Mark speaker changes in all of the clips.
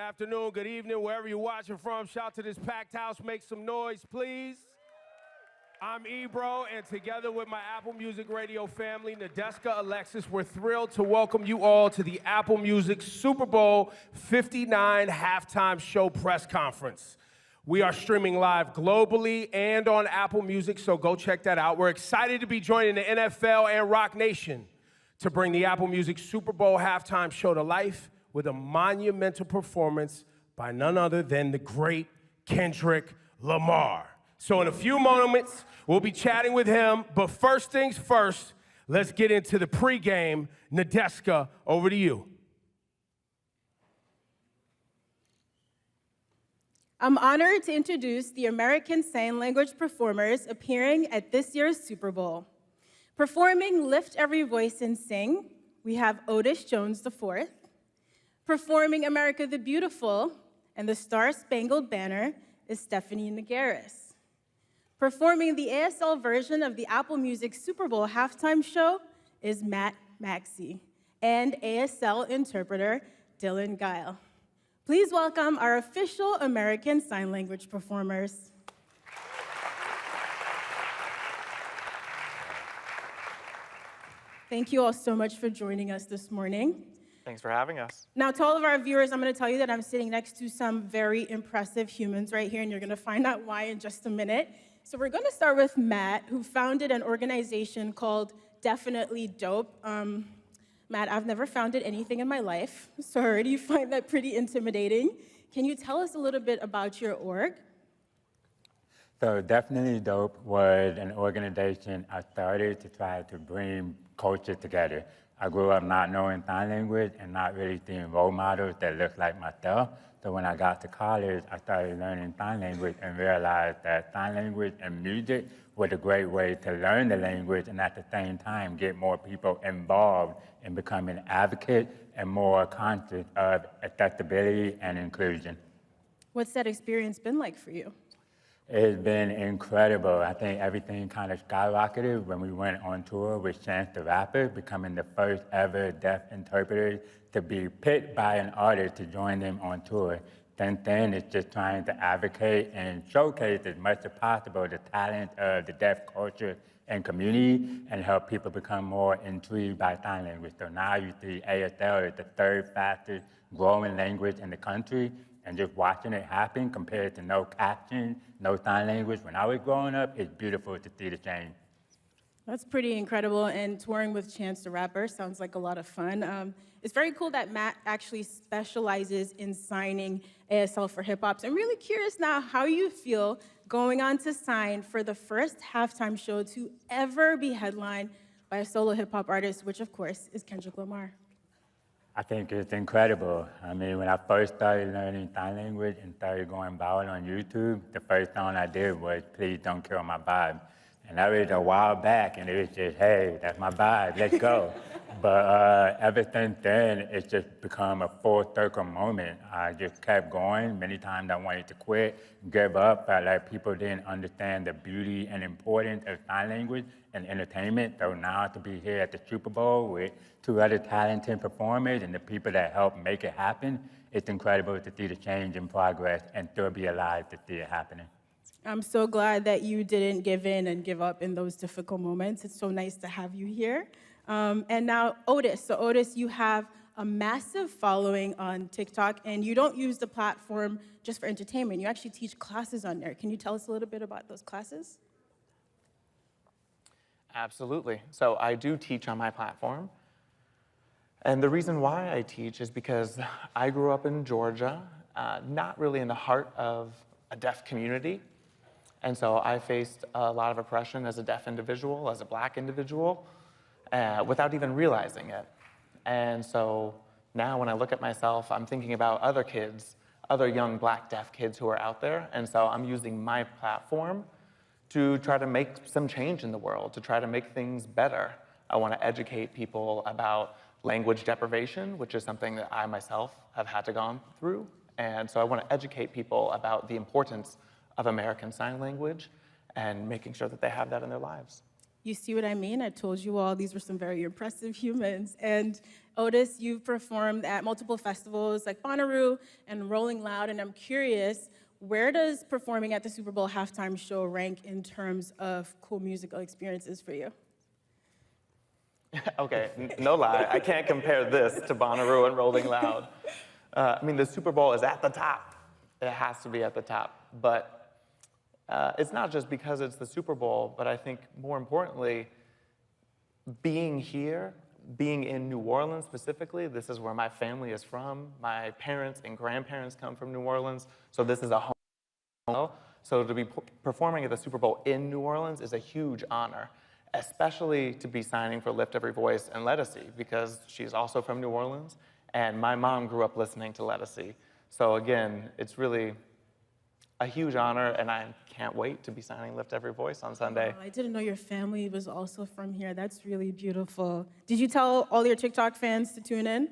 Speaker 1: afternoon, good evening, wherever you're watching from. Shout to this packed house. Make some noise, please. I'm Ebro, and together with my Apple Music Radio family, Nadeska, Alexis, we're thrilled to welcome you all to the Apple Music Super Bowl 59 halftime show press conference. We are streaming live globally and on Apple Music, so go check that out. We're excited to be joining the NFL and Rock Nation to bring the Apple Music Super Bowl halftime show to life with a monumental performance by none other than the great Kendrick Lamar. So in a few moments, we'll be chatting with him, but first things first, let's get into the pregame. Nadeska, over to you.
Speaker 2: I'm honored to introduce the American Sign Language performers appearing at this year's Super Bowl. Performing Lift Every Voice and Sing, we have Otis Jones IV. Performing America the Beautiful and the Star-Spangled Banner is Stephanie Nagaris. Performing the ASL version of the Apple Music Super Bowl halftime show is Matt Maxey and ASL interpreter Dylan Guile. Please welcome our official American Sign Language performers. Thank you all so much for joining us this morning.
Speaker 3: Thanks for having us.
Speaker 2: Now, to all of our viewers, I'm going to tell you that I'm sitting next to some very impressive humans right here, and you're going to find out why in just a minute. So we're going to start with Matt, who founded an organization called Definitely Dope. Matt, I've never founded anything in my life, so I already find that pretty intimidating. Can you tell us a little bit about your org?
Speaker 4: So Definitely Dope was an organization I started to try to bring culture together. I grew up not knowing sign language and not really seeing role models that looked like myself. So when I got to college, I started learning sign language and realized that sign language and music was a great way to learn the language and at the same time get more people involved in becoming advocates and more conscious of accessibility and inclusion.
Speaker 2: What's that experience been like for you?
Speaker 4: It's been incredible. I think everything kind of skyrocketed when we went on tour with Chance the Rapper, becoming the first ever deaf interpreter to be picked by an artist to join them on tour. Since then, it's just trying to advocate and showcase as much as possible the talent of the deaf culture and community and help people become more intrigued by sign language. So now you see ASL is the third fastest growing language in the country. And just watching it happen compared to no caption, no sign language. When I was growing up, it's beautiful to see the change.
Speaker 2: That's pretty incredible, and touring with Chance the Rapper sounds like a lot of fun. It's very cool that Matt actually specializes in signing ASL for hip-hops. I'm really curious now how you feel going on to sign for the first halftime show to ever be headlined by a solo hip-hop artist, which of course is Kendrick Lamar.
Speaker 4: I think it's incredible. I mean, when I first started learning sign language and started going viral on YouTube, the first song I did was Please Don't Kill My Vibe. And that was a while back, and it was just, hey, that's my vibe, let's go. But ever since then, it's just become a full circle moment. I just kept going. Many times I wanted to quit, give up, but like people didn't understand the beauty and importance of sign language and entertainment. So now to be here at the Super Bowl with two other talented performers and the people that helped make it happen, it's incredible to see the change and progress and still be alive to see it happening.
Speaker 2: I'm so glad that you didn't give in and give up in those difficult moments. It's so nice to have you here. And now Otis. So Otis, you have a massive following on TikTok, and you don't use the platform just for entertainment. You actually teach classes on there. Can you tell us a little bit about those classes?
Speaker 3: Absolutely. So I do teach on my platform. And the reason why I teach is because I grew up in Georgia, not really in the heart of a deaf community. And so I faced a lot of oppression as a deaf individual, as a Black individual, without even realizing it. And so now when I look at myself, I'm thinking about other kids, other young Black deaf kids who are out there. And so I'm using my platform to try to make some change in the world, to try to make things better. I want to educate people about language deprivation, which is something that I myself have had to go through. And so I want to educate people about the importance of American Sign Language and making sure that they have that in their lives.
Speaker 2: You see what I mean? I told you all these were some very impressive humans. And Otis, you've performed at multiple festivals like Bonnaroo and Rolling Loud, and I'm curious, where does performing at the Super Bowl halftime show rank in terms of cool musical experiences for you?
Speaker 3: Okay, no lie, I can't compare this to Bonnaroo and Rolling Loud. I mean, the Super Bowl is at the top. It has to be at the top. But it's not just because it's the Super Bowl, but I think more importantly, being here, being in New Orleans specifically, this is where my family is from. My parents and grandparents come from New Orleans, so this is a home. So to be performing at the Super Bowl in New Orleans is a huge honor, especially to be signing for Lift Every Voice and Lettucey, because she's also from New Orleans, and my mom grew up listening to Lettucey. So again, it's really a huge honor, and I can't wait to be signing Lift Every Voice on Sunday.
Speaker 2: Oh, I didn't know your family was also from here. That's really beautiful. Did you tell all your TikTok fans to tune in?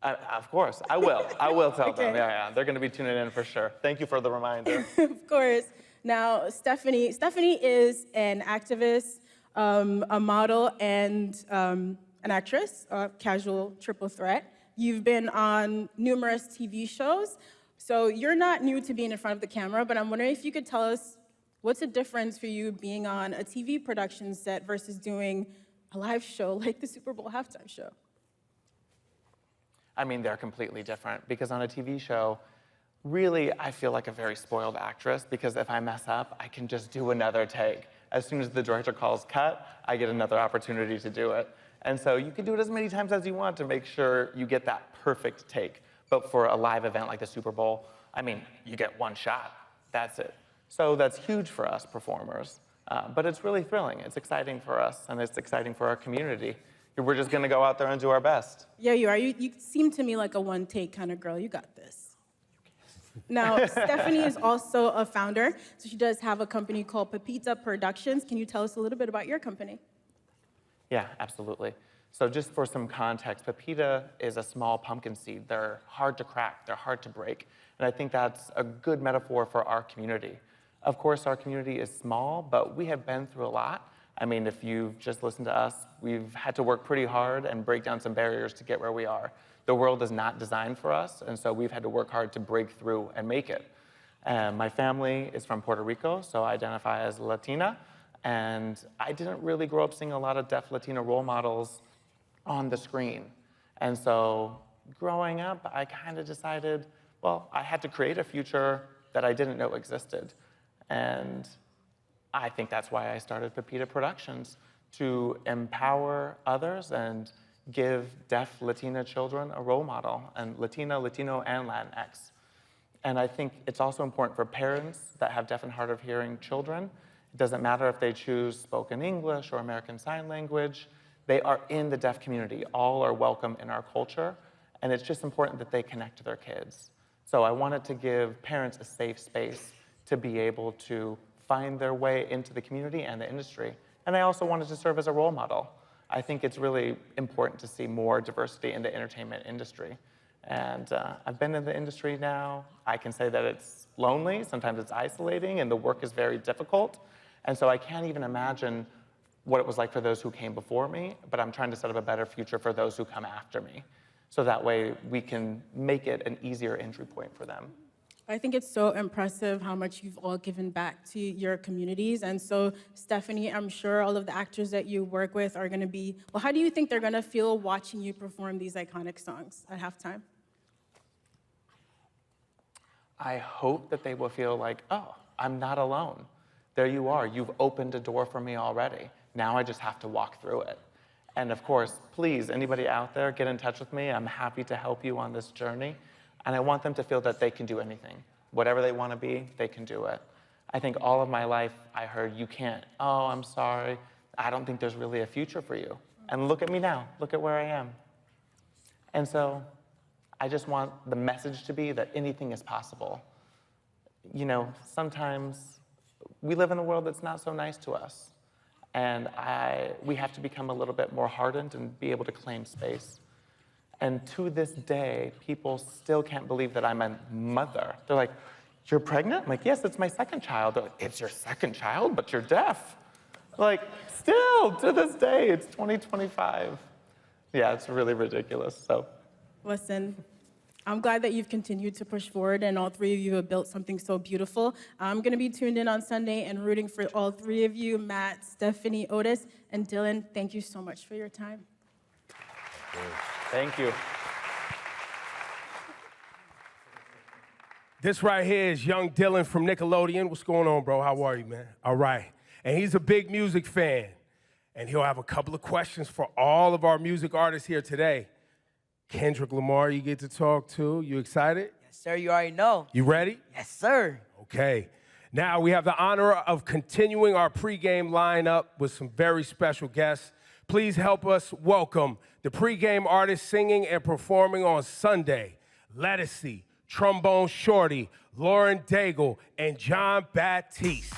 Speaker 3: Of course, I will. I will tell them.
Speaker 2: Okay.
Speaker 3: Yeah, they're going to be tuning in for sure. Thank you for the reminder.
Speaker 2: Of course. Now, Stephanie is an activist, a model, and an actress, a casual triple threat. You've been on numerous TV shows, so you're not new to being in front of the camera, but I'm wondering if you could tell us what's the difference for you being on a TV production set versus doing a live show like the Super Bowl halftime show?
Speaker 3: I mean, they're completely different, because on a TV show, really, I feel like a very spoiled actress, because if I mess up, I can just do another take. As soon as the director calls cut, I get another opportunity to do it. And so you can do it as many times as you want to make sure you get that perfect take. But for a live event like the Super Bowl, I mean, you get one shot. That's it. So that's huge for us performers. But it's really thrilling. It's exciting for us, and it's exciting for our community. We're just going to go out there and do our best.
Speaker 2: Yeah, you are. You seem to me like a one-take kind of girl. You got this. Now, Stephanie is also a founder, so she does have a company called Pepita Productions. Can you tell us a little bit about your company?
Speaker 3: Yeah, absolutely. So just for some context, Pepita is a small pumpkin seed. They're hard to crack, they're hard to break. And I think that's a good metaphor for our community. Of course, our community is small, but we have been through a lot. I mean, if you've just listened to us, we've had to work pretty hard and break down some barriers to get where we are. The world is not designed for us, and so we've had to work hard to break through and make it. My family is from Puerto Rico, so I identify as Latina. And I didn't really grow up seeing a lot of deaf Latina role models on the screen. And so growing up, I kind of decided, well, I had to create a future that I didn't know existed. And I think that's why I started Pepita Productions, to empower others and give deaf Latina children a role model, and Latino, and Latinx. And I think it's also important for parents that have deaf and hard of hearing children. It doesn't matter if they choose spoken English or American Sign Language. They are in the deaf community. All are welcome in our culture. And it's just important that they connect to their kids. So I wanted to give parents a safe space to be able to find their way into the community and the industry. And I also wanted to serve as a role model. I think it's really important to see more diversity in the entertainment industry. And I've been in the industry now. I can say that it's lonely, sometimes it's isolating, and the work is very difficult. And so I can't even imagine what it was like for those who came before me, but I'm trying to set up a better future for those who come after me. So that way we can make it an easier entry point for them.
Speaker 2: I think it's so impressive how much you've all given back to your communities. And so, Stephanie, I'm sure all of the actors that you work with are gonna be, well, how do you think they're gonna feel watching you perform these iconic songs at halftime?
Speaker 3: I hope that they will feel like, oh, I'm not alone. There you are, you've opened a door for me already. Now I just have to walk through it. And of course, please, anybody out there, get in touch with me. I'm happy to help you on this journey. And I want them to feel that they can do anything. Whatever they want to be, they can do it. I think all of my life, I heard, you can't. Oh, I'm sorry. I don't think there's really a future for you. And look at me now. Look at where I am. And so I just want the message to be that anything is possible. You know, sometimes we live in a world that's not so nice to us. And we have to become a little bit more hardened and be able to claim space. And to this day, people still can't believe that I'm a mother. They're like, you're pregnant? I'm like, yes, it's my second child. They're like, it's your second child, but you're deaf. Like, still, to this day, it's 2025. Yeah, it's really ridiculous, so.
Speaker 2: Listen, I'm glad that you've continued to push forward and all three of you have built something so beautiful. I'm gonna be tuned in on Sunday and rooting for all three of you, Matt, Stephanie, Otis, and Dylan. Thank you so much for your time.
Speaker 3: Thank you.
Speaker 1: This right here is young Dylan from Nickelodeon. What's going on, bro? How are you, man? All right. And he's a big music fan. And he'll have a couple of questions for all of our music artists here today. Kendrick Lamar, you get to talk to. You excited?
Speaker 5: Yes, sir, you already know.
Speaker 1: You ready?
Speaker 5: Yes, sir.
Speaker 1: Okay. Now we have the honor of continuing our pregame lineup with some very special guests. Please help us welcome the pregame artists singing and performing on Sunday, Lettucey, Trombone Shorty, Lauren Daigle, and John Baptiste.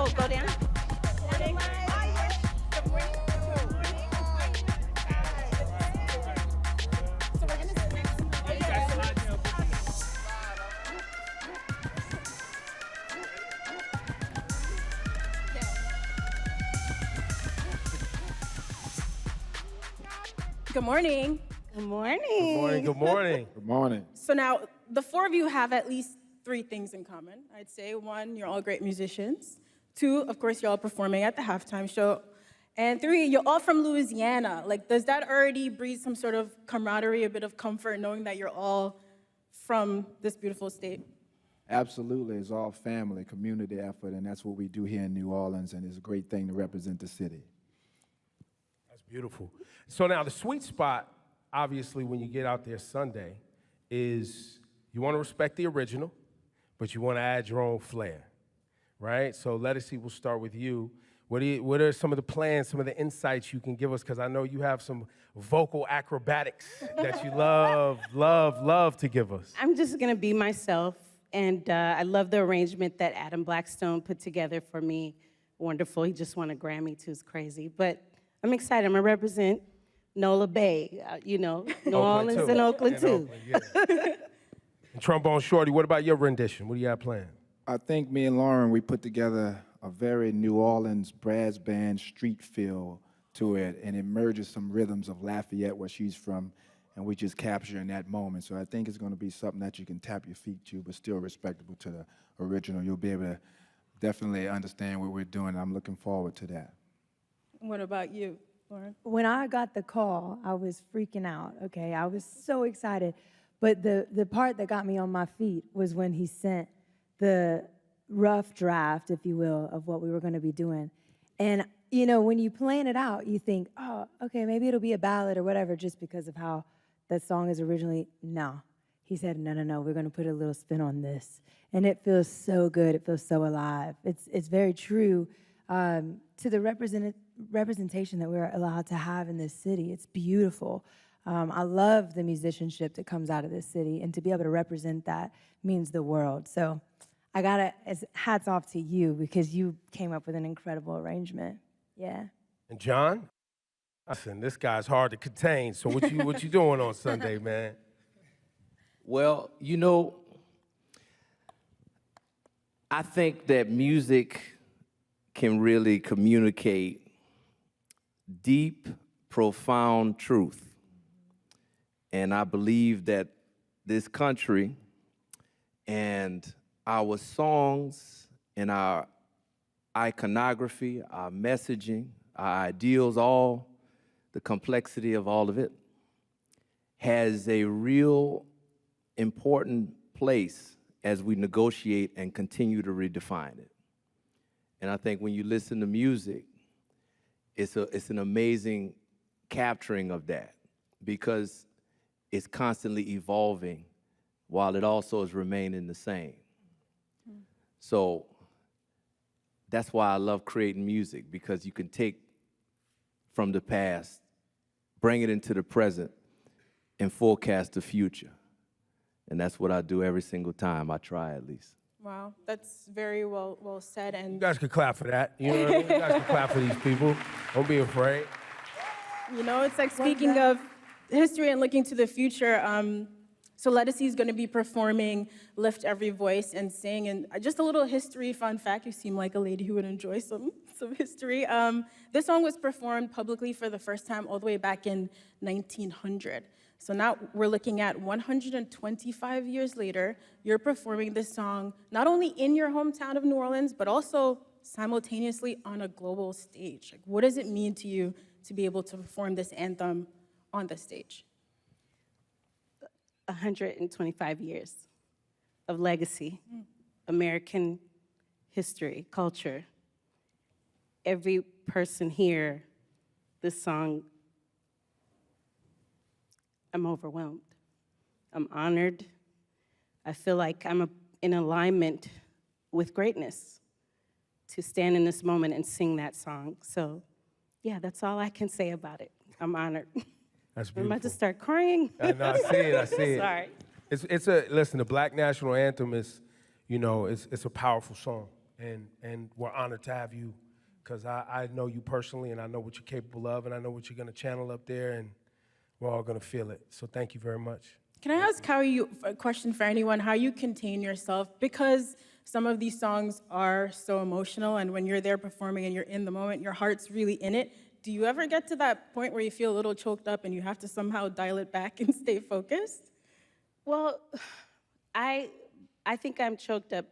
Speaker 2: Oh, go down. Good morning.
Speaker 6: Good morning.
Speaker 1: Good morning, good morning.
Speaker 7: Good morning.
Speaker 2: So now, the four of you have at least three things in common. I'd say one, you're all great musicians. Two, of course, you're all performing at the halftime show. And three, you're all from Louisiana. Like, does that already breed some sort of camaraderie, a bit of comfort, knowing that you're all from this beautiful state?
Speaker 7: Absolutely. It's all family, community effort, and that's what we do here in New Orleans, and it's a great thing to represent the city.
Speaker 1: That's beautiful. So now the sweet spot, obviously, when you get out there Sunday, is you want to respect the original, but you want to add your own flair, right? So Lettucey, we'll start with you. What are some of the plans, some of the insights you can give us? Because I know you have some vocal acrobatics that you love to give us.
Speaker 6: I'm just going to be myself, and I love the arrangement that Adam Blackstone put together for me. Wonderful. He just won a Grammy, too. It's crazy. But I'm excited. I'm going to represent Nola Bay, New Orleans and Oakland, too.
Speaker 1: Oakland, yeah. And Trombone Shorty, what about your rendition? What do you have planned?
Speaker 7: I think me and Lauren, we put together a very New Orleans brass band street feel to it, and it merges some rhythms of Lafayette, where she's from, and we just capture in that moment. So I think it's going to be something that you can tap your feet to, but still respectable to the original. You'll be able to definitely understand what we're doing. I'm looking forward to that.
Speaker 2: What about you, Lauren?
Speaker 8: When I got the call, I was freaking out, okay? I was so excited. But the part that got me on my feet was when he sent the rough draft, if you will, of what we were going to be doing. And, when you plan it out, you think, oh, okay, maybe it'll be a ballad or whatever, just because of how that song is originally. No. He said, no, we're going to put a little spin on this. And it feels so good. It feels so alive. It's very true to the representation that we're allowed to have in this city. It's beautiful. I love the musicianship that comes out of this city, and to be able to represent that means the world. So I gotta, hats off to you, because you came up with an incredible arrangement. Yeah.
Speaker 1: And John? Listen, this guy's hard to contain, so what you doing on Sunday, man?
Speaker 9: Well, I think that music can really communicate deep, profound truth. And I believe that this country and our songs and our iconography, our messaging, our ideals, all the complexity of all of it, has a real important place as we negotiate and continue to redefine it. And I think when you listen to music, it's an amazing capturing of that because it's constantly evolving while it also is remaining the same. So that's why I love creating music, because you can take from the past, bring it into the present, and forecast the future. And that's what I do every single time. I try, at least.
Speaker 2: Wow, that's very well said. And
Speaker 1: You guys can clap for that. You know what I mean? You guys can clap for these people. Don't be afraid.
Speaker 2: you know, it's like speaking of history and looking to the future. So Lettucey is going to be performing "Lift Every Voice and Sing," and just a little history fun fact. You seem like a lady who would enjoy some history. This song was performed publicly for the first time all the way back in 1900. So now we're looking at 125 years later. You're performing this song not only in your hometown of New Orleans, but also simultaneously on a global stage. Like, what does it mean to you to be able to perform this anthem on the stage?
Speaker 6: 125 years of legacy, American history, culture. Every person here, this song, I'm overwhelmed. I'm honored. I feel like I'm in alignment with greatness to stand in this moment and sing that song. So, yeah, that's all I can say about it. I'm honored.
Speaker 1: That's beautiful.
Speaker 6: I'm about to start crying.
Speaker 1: I know, I see it, I see it.
Speaker 6: Sorry.
Speaker 1: Listen, the Black National Anthem is, you know, it's a powerful song. And we're honored to have you, because I know you personally, and I know what you're capable of, and I know what you're gonna channel up there, and we're all gonna feel it. So thank you very much.
Speaker 2: Can I ask a question for anyone, how you contain yourself? Because some of these songs are so emotional, and when you're there performing and you're in the moment, your heart's really in it. Do you ever get to that point where you feel a little choked up and you have to somehow dial it back and stay focused?
Speaker 6: Well, I think I'm choked up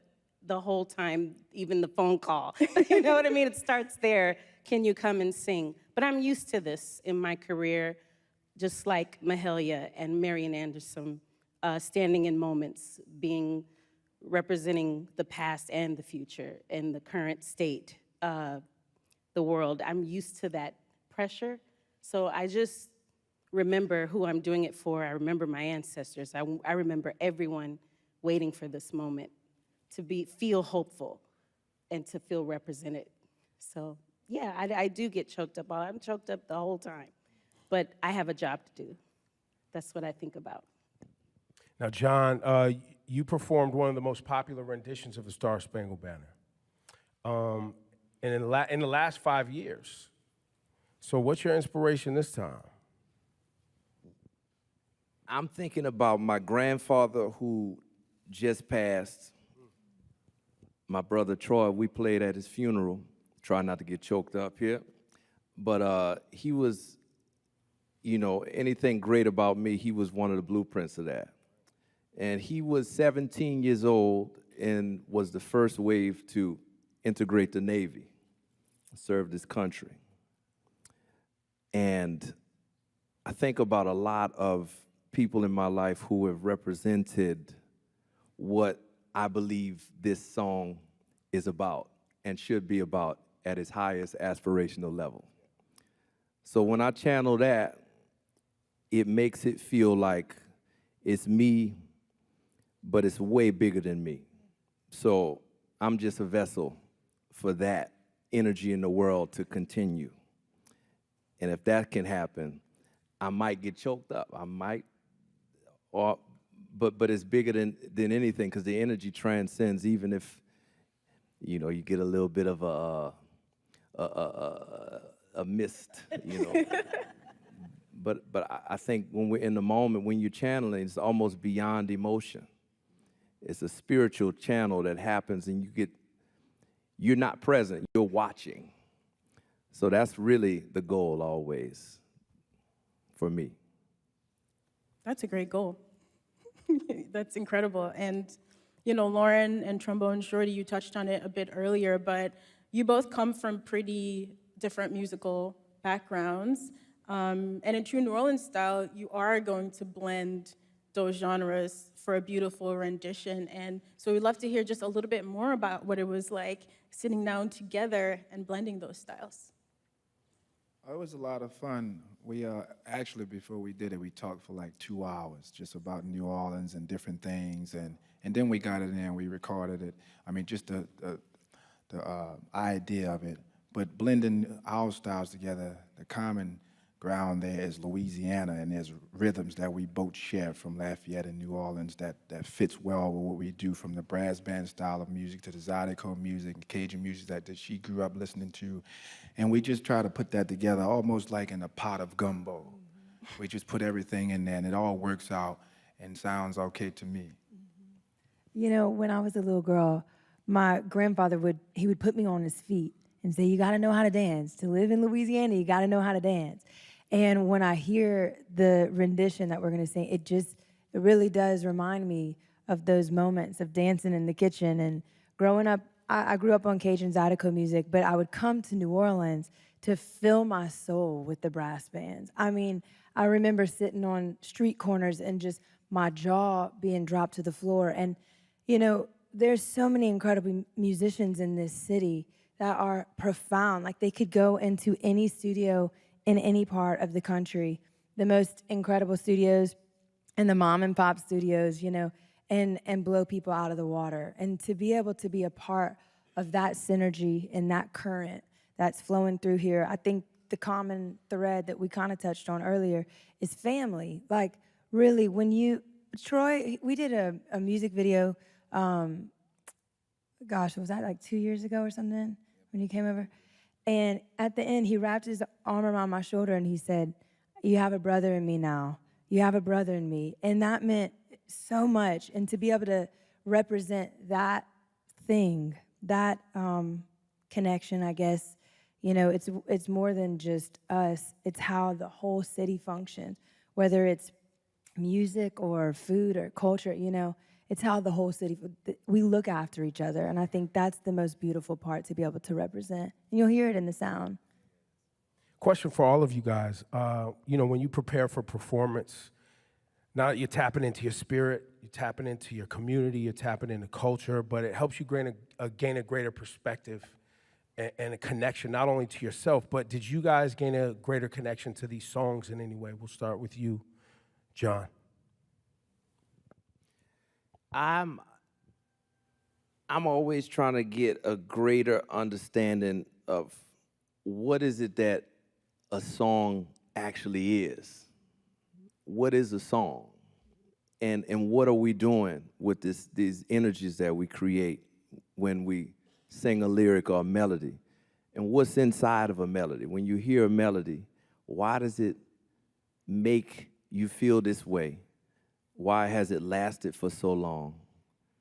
Speaker 6: the whole time, even the phone call. You know what I mean? It starts there. Can you come and sing? But I'm used to this in my career, just like Mahalia and Marian Anderson, standing in moments, representing the past and the future and the current state of the world. I'm used to that pressure. So I just remember who I'm doing it for. I remember my ancestors. I remember everyone waiting for this moment to feel hopeful and to feel represented. So yeah, I do get choked up. I'm choked up the whole time, but I have a job to do. That's what I think about.
Speaker 1: Now, John, you performed one of the most popular renditions of the Star Spangled Banner. And in the last 5 years. So what's your inspiration this time?
Speaker 9: I'm thinking about my grandfather who just passed. My brother Troy, we played at his funeral. Try not to get choked up here. But he was, you know, anything great about me, he was one of the blueprints of that. And he was 17 years old and was the first wave to integrate the Navy, served his country. And I think about a lot of people in my life who have represented what I believe this song is about and should be about at its highest aspirational level. So when I channel that, it makes it feel like it's me, but it's way bigger than me. So I'm just a vessel for that energy in the world to continue. And if that can happen, I might get choked up. I might, but it's bigger than anything, because the energy transcends, even if, you know, you get a little bit of a mist, you know. But I think when we're in the moment, when you're channeling, it's almost beyond emotion. It's a spiritual channel that happens, and you're not present, you're watching. So that's really the goal always for me.
Speaker 2: That's a great goal. That's incredible. And, you know, Lauren and Trombone Shorty, you touched on it a bit earlier, but you both come from pretty different musical backgrounds. And in true New Orleans style, you are going to blend those genres for a beautiful rendition. And so we'd love to hear just a little bit more about what it was like sitting down together and blending those styles.
Speaker 7: It was a lot of fun. We actually, before we did it, we talked for like 2 hours just about New Orleans and different things, and then we got it in and we recorded it. I mean, just the idea of it, but blending our styles together, the common ground there is Louisiana, and there's rhythms that we both share from Lafayette and New Orleans that fits well with what we do, from the brass band style of music to the Zydeco music and Cajun music that she grew up listening to. And we just try to put that together almost like in a pot of gumbo. We just put everything in there and it all works out and sounds okay to me.
Speaker 8: You know, when I was a little girl, my grandfather would put me on his feet and say, you gotta know how to dance. To live in Louisiana, you gotta know how to dance. And when I hear the rendition that we're gonna sing, it really does remind me of those moments of dancing in the kitchen. And growing up, I grew up on Cajun Zydeco music, but I would come to New Orleans to fill my soul with the brass bands. I mean, I remember sitting on street corners and just my jaw being dropped to the floor. And, you know, there's so many incredible musicians in this city that are profound. Like, they could go into any studio in any part of the country, the most incredible studios and the mom and pop studios, you know, and blow people out of the water. And to be able to be a part of that synergy and that current that's flowing through here, I think the common thread that we kind of touched on earlier is family. Like, really, when Troy, we did a music video, gosh, was that like 2 years ago or something when you came over? And at the end, he wrapped his arm around my shoulder and he said, you have a brother in me now. You have a brother in me. And that meant so much. And to be able to represent that thing, that connection, I guess, you know, it's more than just us. It's how the whole city functions, whether it's music or food or culture, you know. It's how the whole city, we look after each other. And I think that's the most beautiful part to be able to represent. And you'll hear it in the sound.
Speaker 1: Question for all of you guys. You know, when you prepare for performance, now that you're tapping into your spirit, you're tapping into your community, you're tapping into culture, but it helps you gain a greater perspective and a connection, not only to yourself, but did you guys gain a greater connection to these songs in any way? We'll start with you, John.
Speaker 9: I'm always trying to get a greater understanding of what is it that a song actually is. What is a song? And what are we doing with these energies that we create when we sing a lyric or a melody? And what's inside of a melody? When you hear a melody, why does it make you feel this way? Why has it lasted for so long?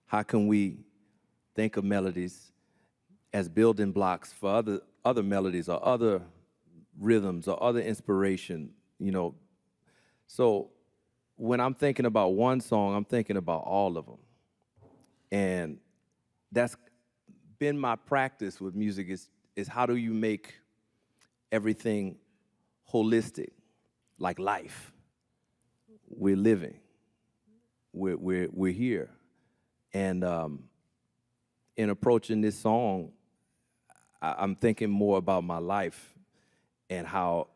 Speaker 9: How can we think of melodies as building blocks for other melodies or other rhythms or other inspiration, you know? So when I'm thinking about one song, I'm thinking about all of them. And that's been my practice with music is how do you make everything holistic, like life? We're living. We're here. And in approaching this song, I'm thinking more about my life and how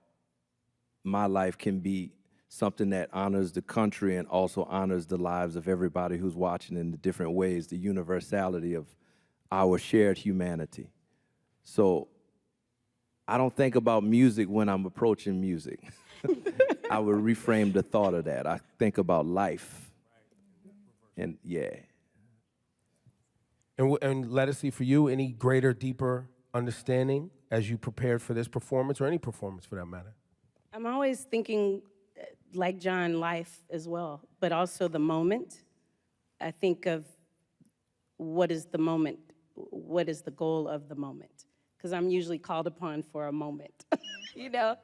Speaker 9: my life can be something that honors the country and also honors the lives of everybody who's watching in the different ways, the universality of our shared humanity. So I don't think about music when I'm approaching music. I would reframe the thought of that. I think about life. And yeah.
Speaker 1: And let us see, for you, any greater, deeper understanding as you prepared for this performance, or any performance for that matter?
Speaker 6: I'm always thinking, like John, life as well, but also the moment. I think of what is the moment, what is the goal of the moment? Because I'm usually called upon for a moment, you know?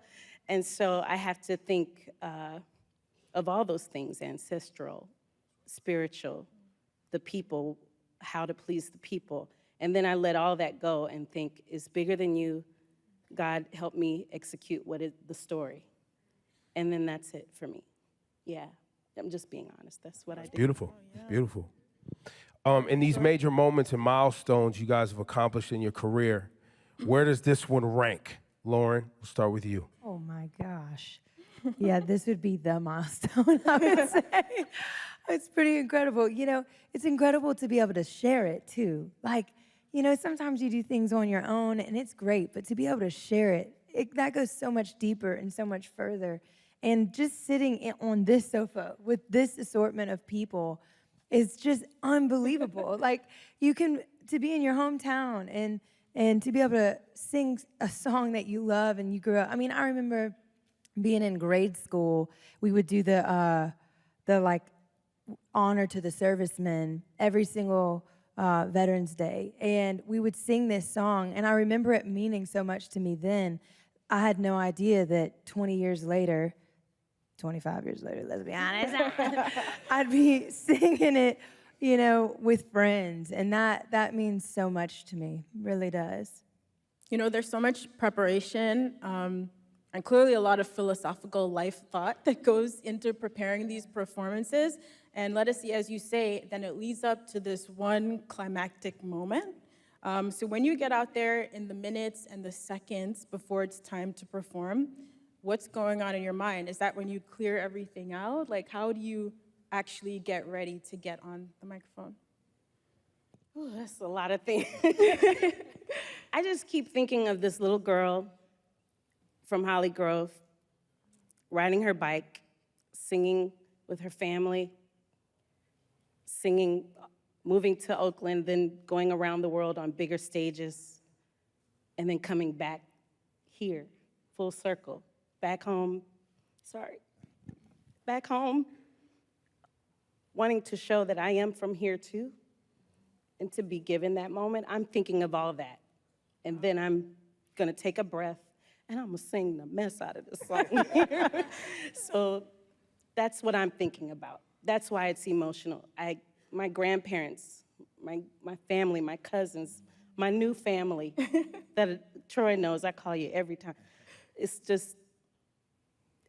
Speaker 6: And so I have to think of all those things, ancestral, spiritual, the people, how to please the people. And then I let all that go and think, it's bigger than you. God, help me execute what is the story. And then that's it for me. Yeah. I'm just being honest. That's what I did.
Speaker 1: Beautiful, beautiful. In these major moments and milestones you guys have accomplished in your career, where does this one rank? Lauren, we'll start with you.
Speaker 8: Oh my gosh. Yeah, this would be the milestone, I would say. It's pretty incredible. You know, it's incredible to be able to share it too. Like, you know, sometimes you do things on your own and it's great, but to be able to share it, that goes so much deeper and so much further. And just sitting on this sofa with this assortment of people is just unbelievable. Like, to be in your hometown and to be able to sing a song that you love and you grew up. I mean, I remember being in grade school, we would do the like honor to the servicemen every single Veterans Day, and we would sing this song, and I remember it meaning so much to me then. I had no idea that 20 years later, 25 years later, let's be honest, I'd be singing it, you know, with friends, and that means so much to me, really does.
Speaker 2: You know, there's so much preparation and clearly a lot of philosophical life thought that goes into preparing these performances. And let us see, as you say, then it leads up to this one climactic moment. So when you get out there in the minutes and the seconds before it's time to perform, what's going on in your mind? Is that when you clear everything out? Like, how do you actually get ready to get on the microphone?
Speaker 6: Ooh, that's a lot of things. I just keep thinking of this little girl from Holly Grove, riding her bike, singing with her family, singing, moving to Oakland, then going around the world on bigger stages, and then coming back here, full circle, back home, back home, wanting to show that I am from here too, and to be given that moment. I'm thinking of all that. And then I'm gonna take a breath, and I'm gonna sing the mess out of this song. So that's what I'm thinking about. That's why it's emotional. My grandparents, my family, my cousins, my new family that Troy knows, I call you every time. It's just,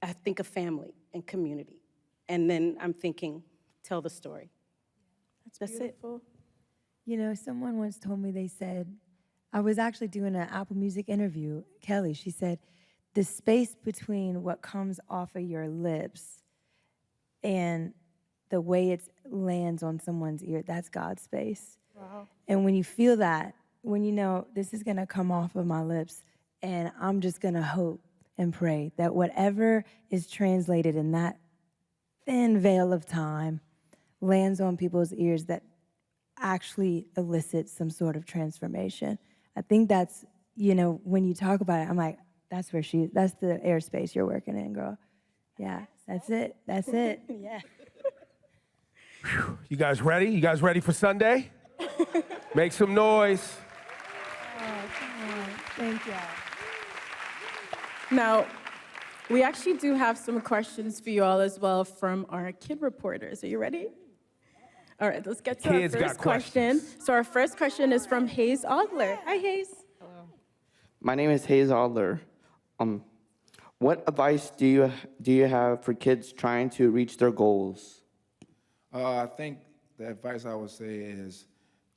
Speaker 6: I think of family and community. And then I'm thinking, tell the story. That's beautiful. It.
Speaker 8: You know, someone once told me, they said, I was actually doing an Apple Music interview, Kelly, she said, the space between what comes off of your lips and the way it lands on someone's ear, that's God's space.
Speaker 2: Wow.
Speaker 8: And when you feel that, when you know this is gonna come off of my lips, and I'm just gonna hope and pray that whatever is translated in that thin veil of time lands on people's ears, that actually elicits some sort of transformation. I think that's, you know, when you talk about it, I'm like, that's the airspace you're working in, girl. Yeah, that's it.
Speaker 6: Yeah.
Speaker 1: You guys ready? You guys ready for Sunday? Make some noise.
Speaker 8: Oh, come on. Thank you.
Speaker 2: Now, we actually do have some questions for you all as well from our kid reporters. Are you ready? All right, let's get to our first question. So our first question is from Hayes Adler. Hi, Hayes.
Speaker 10: Hello. My name is Hayes Adler. What advice do you have for kids trying to reach their goals?
Speaker 7: I think the advice I would say is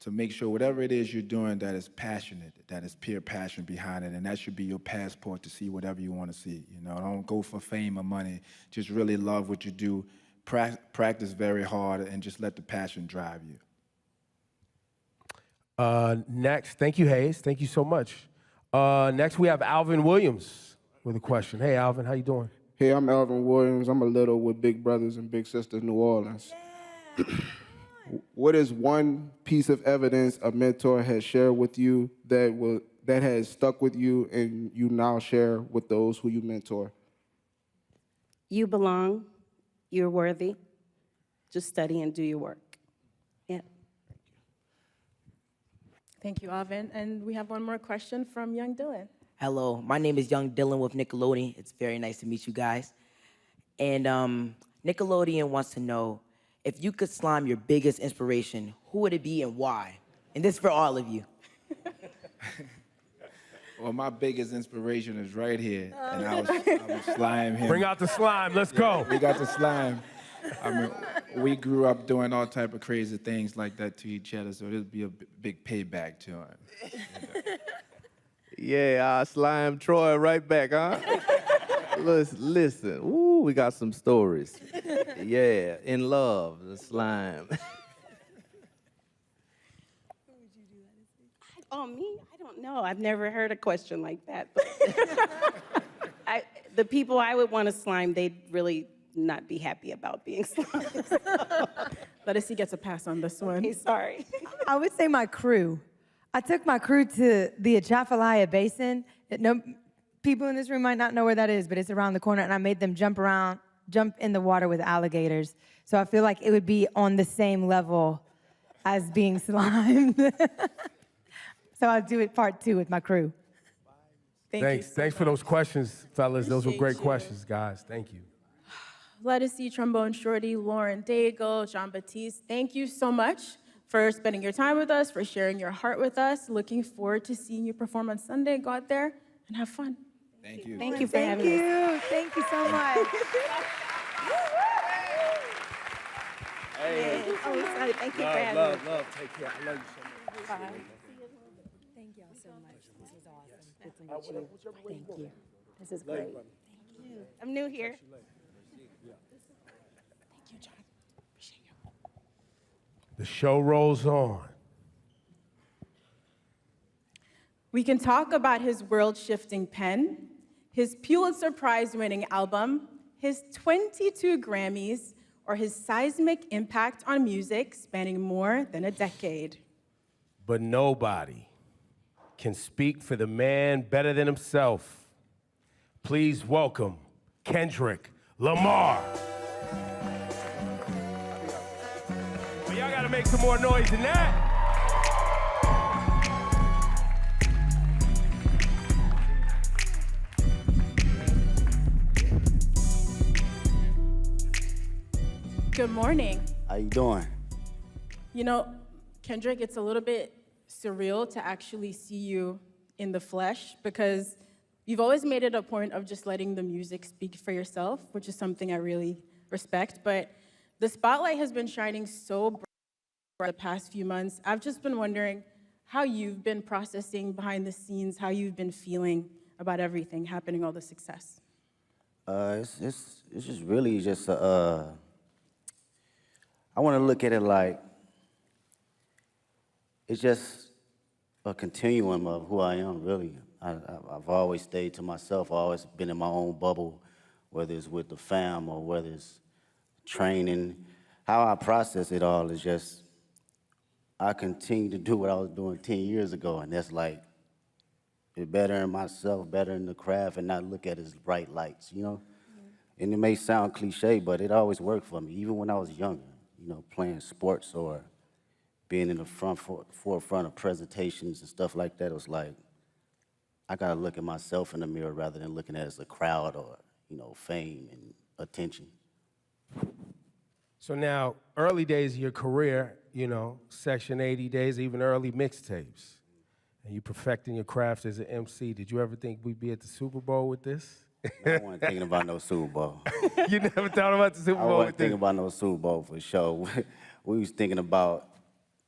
Speaker 7: to make sure whatever it is you're doing that is passionate, that is pure passion behind it, and that should be your passport to see whatever you want to see. You know, don't go for fame or money. Just really love what you do. Practice very hard and just let the passion drive you.
Speaker 1: Next, thank you, Hayes. Thank you so much. Next, we have Alvin Williams with a question. Hey, Alvin, how you doing?
Speaker 11: Hey, I'm Alvin Williams. I'm a little with Big Brothers and Big Sisters New Orleans. Yeah. What is one piece of evidence a mentor has shared with you that has stuck with you and you now share with those who you mentor?
Speaker 6: You belong. You're worthy. Just study and do your work. Yeah.
Speaker 2: Thank you, Alvin. And we have one more question from young Dylan.
Speaker 5: Hello, my name is young Dylan with Nickelodeon. It's very nice to meet you guys. And Nickelodeon wants to know, if you could slime your biggest inspiration, who would it be and why? And this is for all of you.
Speaker 7: Well, my biggest inspiration is right here, and I was slime him.
Speaker 1: Bring out the slime, let's go.
Speaker 7: We got the slime. I mean, we grew up doing all type of crazy things like that to each other, so it'll be a big payback to him.
Speaker 9: Yeah, I slimed Troy right back, huh? Listen. Ooh, we got some stories. Yeah, in love, the slime.
Speaker 6: Oh, me? I don't know. I've never heard a question like that. But the people I would want to slime, they'd really not be happy about being slimed.
Speaker 2: Let us see gets a pass on this one.
Speaker 6: Okay, sorry.
Speaker 8: I would say my crew. I took my crew to the Atchafalaya Basin. No, people in this room might not know where that is, but it's around the corner, and I made them jump in the water with alligators. So I feel like it would be on the same level as being slimed. So I'll do it part 2 with my crew.
Speaker 1: Thanks for those questions, fellas. Those were great questions, guys. Thank you.
Speaker 2: Let us see Trombone Shorty, Lauren Daigle, Jean-Baptiste. Thank you so much for spending your time with us, for sharing your heart with us. Looking forward to seeing you perform on Sunday. Go out there and have fun.
Speaker 7: Thank you.
Speaker 6: Thank you for having us.
Speaker 8: Thank you so much.
Speaker 6: Hey. Oh, sorry. Thank you for having us.
Speaker 11: Love. Take care. I love you so much.
Speaker 6: Bye.
Speaker 8: Thank y'all so much. This was awesome. Good to meet you. Thank you. This is great.
Speaker 6: Thank you. I'm new here.
Speaker 2: Thank you, John. Appreciate you.
Speaker 1: The show rolls on.
Speaker 2: We can talk about his world-shifting pen, his Pulitzer Prize-winning album, his 22 Grammys, or his seismic impact on music spanning more than a decade.
Speaker 1: But nobody can speak for the man better than himself. Please welcome Kendrick Lamar. Well, y'all gotta make some more noise than that.
Speaker 2: Good morning.
Speaker 12: How you doing?
Speaker 2: You know, Kendrick, it's a little bit surreal to actually see you in the flesh because you've always made it a point of just letting the music speak for yourself, which is something I really respect. But the spotlight has been shining so bright for the past few months. I've just been wondering how you've been processing behind the scenes, how you've been feeling about everything happening, all the success.
Speaker 12: It's just really just I want to look at it like it's just a continuum of who I am, really. I've always stayed to myself. I've always been in my own bubble, whether it's with the fam or whether it's training. How I process it all is just I continue to do what I was doing 10 years ago, and that's like be better in myself, better in the craft, and not look at it as bright lights, you know? Yeah. And it may sound cliche, but it always worked for me, even when I was younger. You know, playing sports or being in the forefront of presentations and stuff like that. It was like, I gotta look at myself in the mirror rather than looking at it as a crowd or, you know, fame and attention.
Speaker 1: So now, early days of your career, you know, Section 80 days, even early mixtapes, and you perfecting your craft as an MC. Did you ever think we'd be at the Super Bowl with this?
Speaker 12: I wasn't thinking about no Super Bowl.
Speaker 1: You never thought about the Super Bowl?
Speaker 12: I wasn't thinking about no Super Bowl for sure. We was thinking about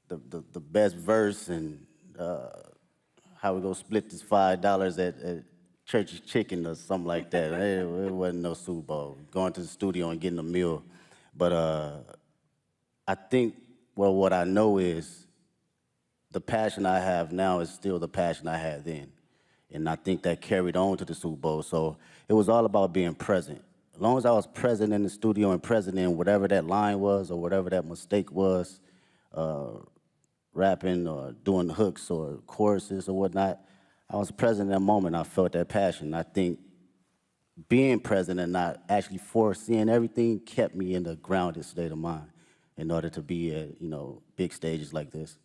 Speaker 12: the best verse and how we gonna split this $5 at Church's Chicken or something like that. It wasn't no Super Bowl. Going to the studio and getting a meal. But I think, well, what I know is the passion I have now is still the passion I had then. And I think that carried on to the Super Bowl. So it was all about being present. As long as I was present in the studio and present in whatever that line was or whatever that mistake was, rapping or doing hooks or choruses or whatnot, I was present in that moment. I felt that passion. I think being present and not actually foreseeing everything kept me in a grounded state of mind in order to be at, you know, big stages like this.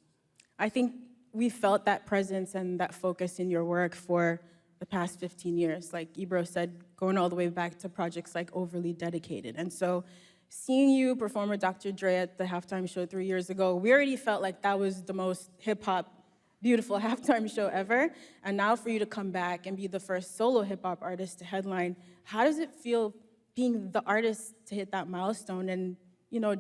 Speaker 2: I think we felt that presence and that focus in your work for the past 15 years. Like Ebro said, going all the way back to projects like Overly Dedicated. And so seeing you perform with Dr. Dre at the halftime show 3 years ago, we already felt like that was the most hip-hop, beautiful halftime show ever. And now for you to come back and be the first solo hip-hop artist to headline, how does it feel being the artist to hit that milestone, and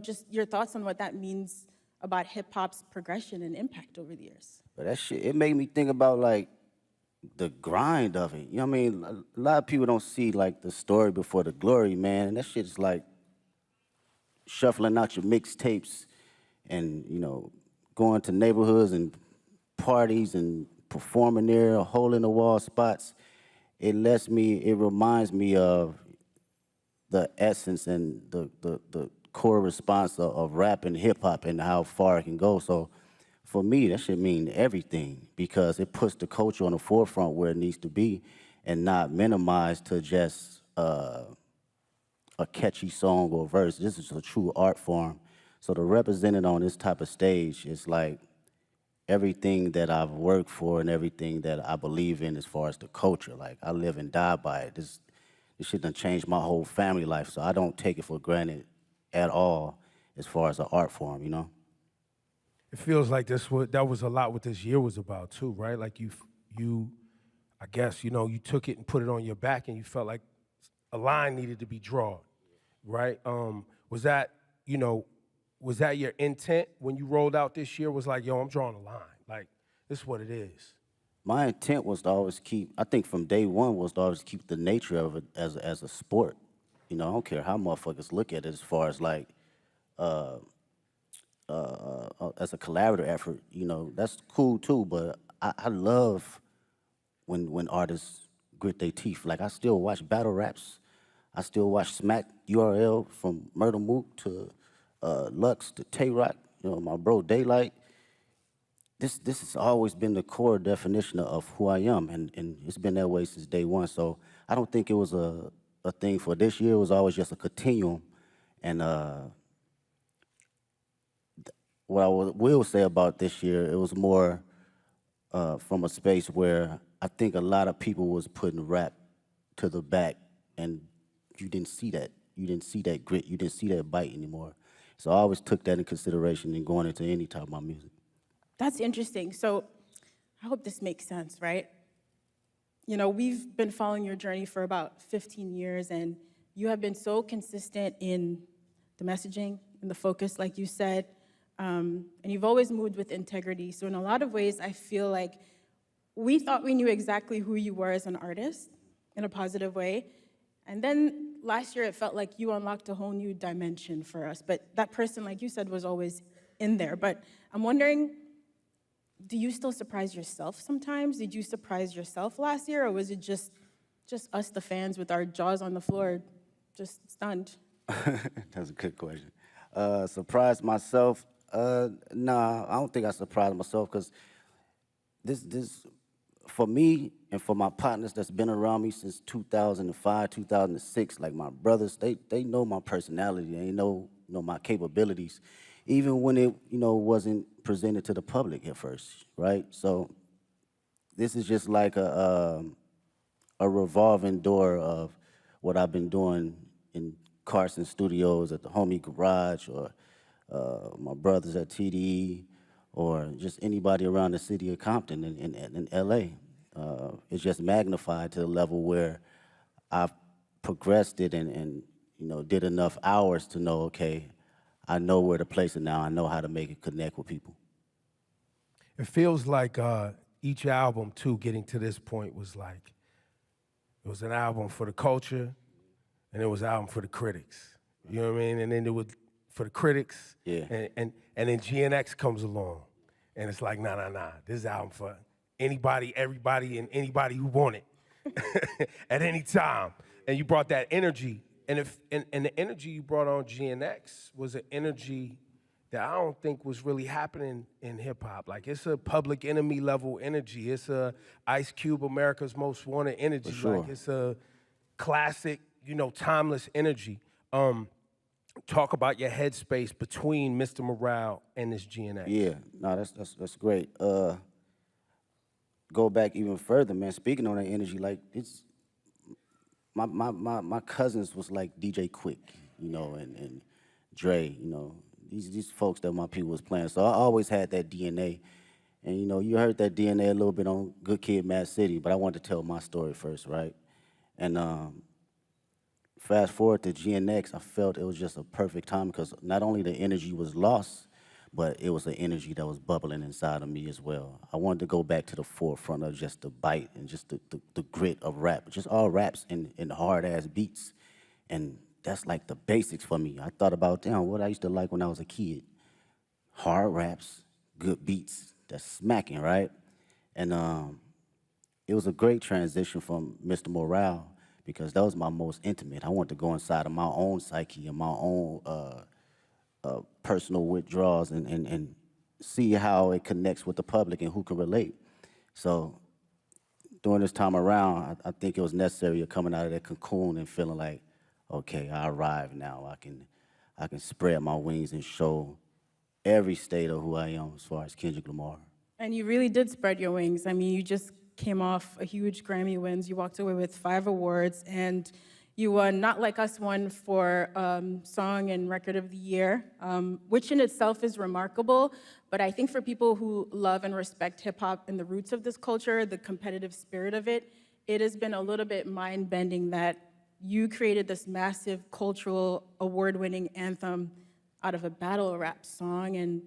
Speaker 2: just your thoughts on what that means about hip hop's progression and impact over the years.
Speaker 12: But that shit, it made me think about like the grind of it. You know what I mean? A lot of people don't see like the story before the glory, man. And that shit is like shuffling out your mixtapes and, going to neighborhoods and parties and performing there, hole in the wall spots. It reminds me of the essence and the core response of rap and hip hop and how far it can go. So for me, that should mean everything because it puts the culture on the forefront where it needs to be and not minimized to just a catchy song or verse. This is a true art form. So to represent it on this type of stage is like everything that I've worked for and everything that I believe in as far as the culture. Like I live and die by it. This shit done changed my whole family life, so I don't take it for granted at all as far as an art form,
Speaker 1: It feels like that was a lot what this year was about too, right? Like you, I guess, you took it and put it on your back and you felt like a line needed to be drawn, right? Was that your intent when you rolled out this year? Was like, yo, I'm drawing a line. Like, this is what it is.
Speaker 12: My intent was to always I think from day one was to always keep the nature of it as a sport. I don't care how motherfuckers look at it as far as like, as a collaborative effort, that's cool too, but I love when artists grit their teeth. Like I still watch battle raps. I still watch Smack URL from Murder Mook to Lux to Tay-Rock, my bro Daylight. This has always been the core definition of who I am, and it's been that way since day one. So I don't think it was a thing for this year. It was always just a continuum. And what I will say about this year, it was more from a space where I think a lot of people was putting rap to the back, and you didn't see that. You didn't see that grit. You didn't see that bite anymore. So I always took that in consideration in going into any type of my music.
Speaker 2: That's interesting. So I hope this makes sense, right? We've been following your journey for about 15 years, and you have been so consistent in the messaging and the focus, like you said, and you've always moved with integrity. So in a lot of ways, I feel like we thought we knew exactly who you were as an artist in a positive way. And then last year, it felt like you unlocked a whole new dimension for us. But that person, like you said, was always in there. But I'm wondering, do you still surprise yourself sometimes? Did you surprise yourself last year, or was it just us, the fans, with our jaws on the floor, just stunned?
Speaker 12: That's a good question. Surprised myself? Nah, I don't think I surprised myself because this, for me and for my partners that's been around me since 2005, 2006, like my brothers, they know my personality, they know my capabilities, even when it wasn't presented to the public at first, right? So this is just like a revolving door of what I've been doing in Carson Studios, at the Homie Garage, or my brothers at TDE, or just anybody around the city of Compton in LA. It's just magnified to the level where I've progressed it and did enough hours to know, okay, I know where to place it now. I know how to make it connect with people.
Speaker 1: It feels like each album, too, getting to this point was like, it was an album for the culture, and it was an album for the critics. You know what I mean? And then it was for the critics,
Speaker 12: yeah.
Speaker 1: And then GNX comes along, and it's like, nah. This is an album for anybody, everybody, and anybody who want it at any time. And you brought that energy. And the energy you brought on GNX was an energy that I don't think was really happening in hip hop. Like, it's a Public Enemy level energy. It's a Ice Cube, America's Most Wanted energy.
Speaker 12: For sure.
Speaker 1: Like, it's a classic, timeless energy. Talk about your headspace between Mr. Morale and this GNX.
Speaker 12: Yeah, no, that's great. Go back even further, man. Speaking on that energy, like it's my cousins was like DJ Quick, and Dre, these folks that my people was playing. So I always had that DNA. And you heard that DNA a little bit on Good Kid, Mad City, but I wanted to tell my story first, right? And fast forward to GNX, I felt it was just a perfect time because not only the energy was lost, but it was an energy that was bubbling inside of me as well. I wanted to go back to the forefront of just the bite and just the grit of rap, just all raps and hard-ass beats. And that's like the basics for me. I thought about, damn, what I used to like when I was a kid. Hard raps, good beats, that's smacking, right? And it was a great transition from Mr. Morale because that was my most intimate. I wanted to go inside of my own psyche and my own personal withdrawals and see how it connects with the public and who can relate. So during this time around, I think it was necessary of coming out of that cocoon and feeling like, okay, I arrived now. I can spread my wings and show every state of who I am as far as Kendrick Lamar.
Speaker 2: And you really did spread your wings. I mean, you just came off a huge Grammy wins. You walked away with 5 awards, and you won Not Like Us won for Song and Record of the Year, which in itself is remarkable. But I think for people who love and respect hip hop and the roots of this culture, the competitive spirit of it, it has been a little bit mind-bending that you created this massive cultural award-winning anthem out of a battle rap song. And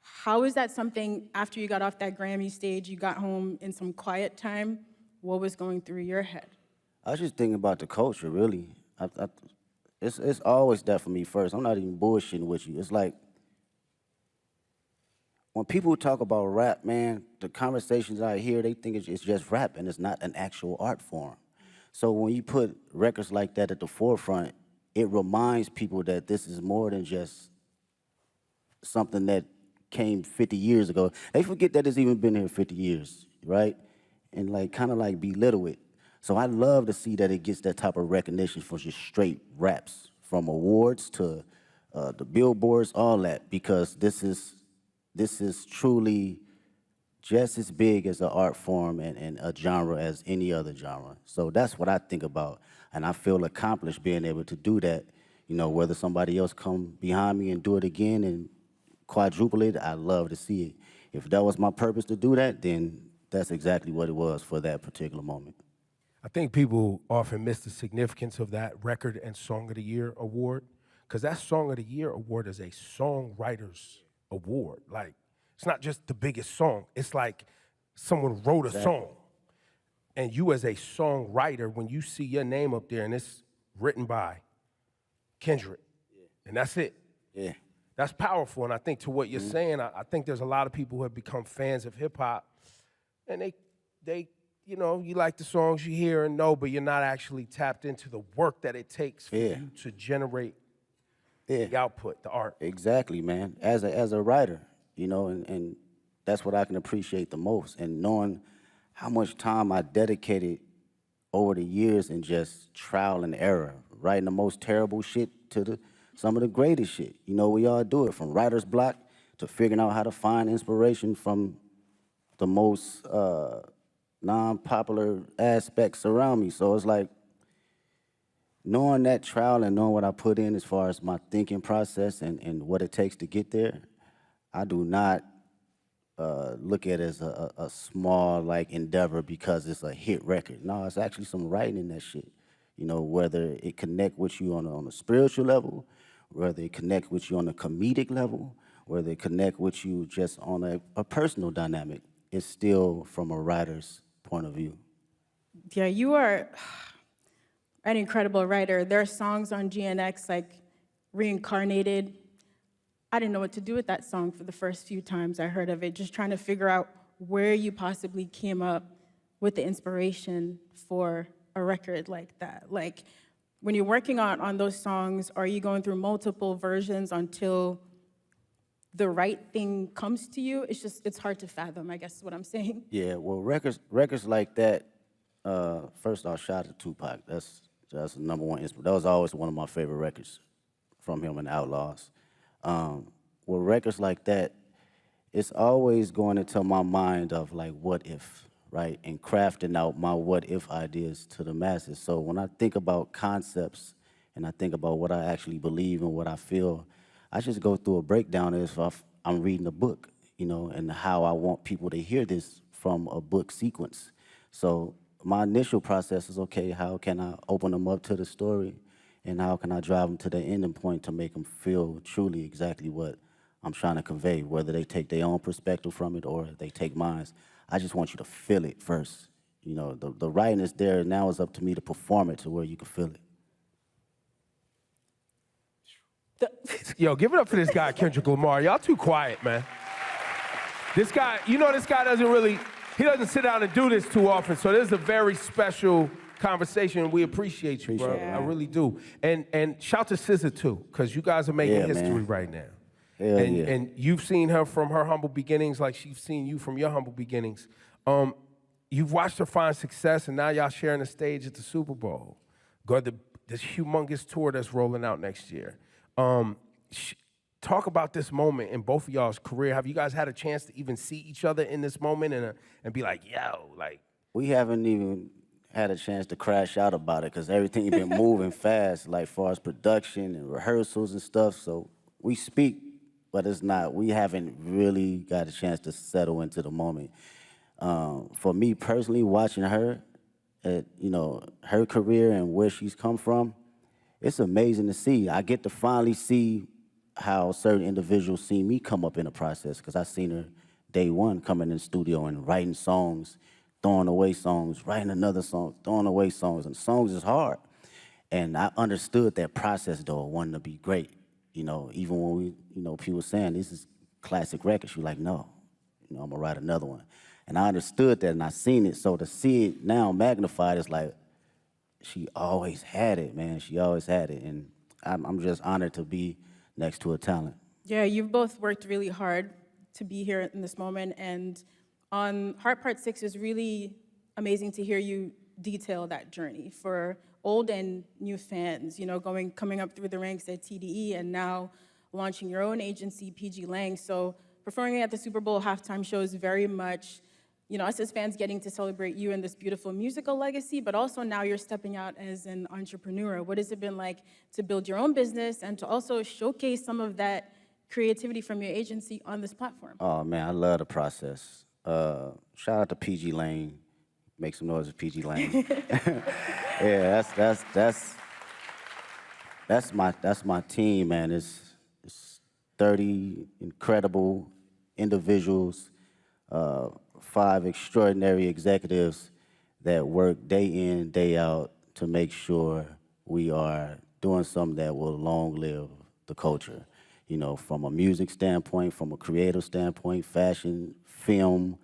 Speaker 2: how is that something, after you got off that Grammy stage, you got home in some quiet time, what was going through your head?
Speaker 12: I was just thinking about the culture, really. It's always that for me first. I'm not even bullshitting with you. It's like, when people talk about rap, man, the conversations I hear, they think it's just rap and it's not an actual art form. So when you put records like that at the forefront, it reminds people that this is more than just something that came 50 years ago. They forget that it's even been here 50 years, right? And like kind of like belittle it. So I love to see that it gets that type of recognition for just straight raps, from awards to the billboards, all that, because this is truly just as big as an art form and a genre as any other genre. So that's what I think about, and I feel accomplished being able to do that. You know, whether somebody else come behind me and do it again and quadruple it, I love to see it. If that was my purpose to do that, then that's exactly what it was for that particular moment.
Speaker 1: I think people often miss the significance of that Record and Song of the Year award, because that Song of the Year award is a songwriter's award. Like, it's not just the biggest song. It's like someone wrote a song. And you as a songwriter, when you see your name up there and it's written by Kendrick, and that's it.
Speaker 12: Yeah.
Speaker 1: That's powerful. And I think to what you're saying, I think there's a lot of people who have become fans of hip hop, and they you know, you like the songs you hear and know, but you're not actually tapped into the work that it takes for you to generate the output, the art.
Speaker 12: Exactly, man. As a writer, you know, and that's what I can appreciate the most. And knowing how much time I dedicated over the years in just trial and error, writing the most terrible shit to some of the greatest shit. You know, we all do it, from writer's block to figuring out how to find inspiration from the most non-popular aspects around me. So it's like, knowing that trial and knowing what I put in as far as my thinking process and what it takes to get there, I do not look at it as a small like endeavor because it's a hit record. No, it's actually some writing in that shit. You know, whether it connect with you on a spiritual level, whether it connect with you on a comedic level, whether it connect with you just on a personal dynamic, it's still from a writer's point of view.
Speaker 2: Yeah, you are an incredible writer. There are songs on GNX like Reincarnated. I didn't know what to do with that song for the first few times I heard of it, just trying to figure out where you possibly came up with the inspiration for a record like that. Like, when you're working on those songs, are you going through multiple versions until the right thing comes to you? It's hard to fathom, I guess is what I'm saying.
Speaker 12: Yeah, well, records like that, first off, shout out to Tupac. That's the number one inspiration. That was always one of my favorite records from him and Outlaws. With records like that, it's always going into my mind of like, what if, right? And crafting out my what if ideas to the masses. So when I think about concepts and I think about what I actually believe and what I feel, I just go through a breakdown as if I'm reading a book, you know, and how I want people to hear this from a book sequence. So my initial process is, okay, how can I open them up to the story? and how can I drive them to the ending point to make them feel truly exactly what I'm trying to convey, whether they take their own perspective from it or they take mine. I just want you to feel it first. You know, the writing is there, now it's up to me to perform it to where you can feel it.
Speaker 1: Yo, give it up for this guy, Kendrick Lamar. Y'all too quiet, man. This guy, you know this guy he doesn't sit down and do this too often, so this is a very special conversation. We appreciate you, bro. I really do. And shout to SZA too, because you guys are making history right now.
Speaker 12: Hell yeah.
Speaker 1: And you've seen her from her humble beginnings like she's seen you from your humble beginnings. You've watched her find success, and now y'all sharing the stage at the Super Bowl. This humongous tour that's rolling out next year. Talk about this moment in both of y'all's career. Have you guys had a chance to even see each other in this moment and be like, yo, like?
Speaker 12: We haven't even had a chance to crash out about it because everything been moving fast, like far as production and rehearsals and stuff. So we speak, but we haven't really got a chance to settle into the moment. For me personally, watching her, her career and where she's come from, it's amazing to see. I get to finally see how certain individuals see me come up in the process, because I seen her day one coming in the studio and writing songs, throwing away songs, writing another song, throwing away songs, and songs is hard. And I understood that process though, wanting to be great. You know, even when people saying this is classic record, she was like, no, I'm gonna write another one. And I understood that and I seen it, so to see it now magnified, it's like, she always had it, man. She always had it, and I'm just honored to be next to a talent.
Speaker 2: Yeah, you've both worked really hard to be here in this moment, and on Heart Part 6, it was really amazing to hear you detail that journey for old and new fans, coming up through the ranks at TDE and now launching your own agency, PG Lang. So performing at the Super Bowl halftime show is very much, us as fans getting to celebrate you and this beautiful musical legacy, but also now you're stepping out as an entrepreneur. What has it been like to build your own business and to also showcase some of that creativity from your agency on this platform?
Speaker 12: Oh man, I love the process. Shout out to PG Lang. Make some noise with PG Lang. Yeah, that's my team, man. It's 30 incredible individuals, 5 extraordinary executives that work day in, day out to make sure we are doing something that will long live the culture. From a music standpoint, from a creative standpoint, fashion, film,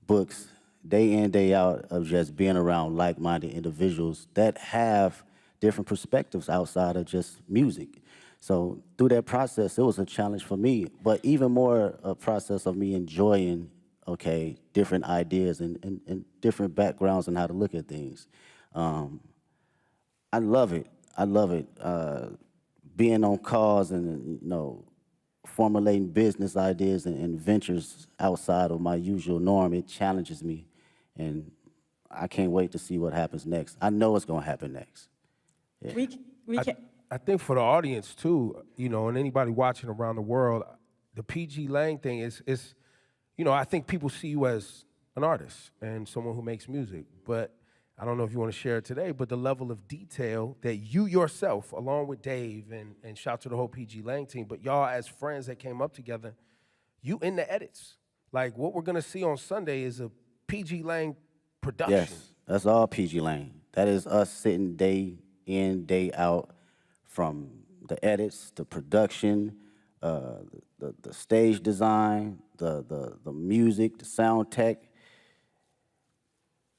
Speaker 12: books, day in, day out of just being around like-minded individuals that have different perspectives outside of just music. So through that process, it was a challenge for me, but even more a process of me enjoying, different ideas and different backgrounds and how to look at things. I love it. Being on calls and, formulating business ideas and ventures outside of my usual norm, it challenges me. And I can't wait to see what happens next. I know it's going to happen next. Yeah.
Speaker 1: I think for the audience too, and anybody watching around the world, the PG Lang thing is I think people see you as an artist and someone who makes music, but I don't know if you want to share it today, but the level of detail that you yourself, along with Dave, and shout to the whole PG Lang team, but y'all as friends that came up together, you in the edits. Like what we're going to see on Sunday is a PG Lang production.
Speaker 12: Yes, that's all PG Lang. That is us sitting day in, day out, from the edits, the production, the stage design, the music, the sound tech.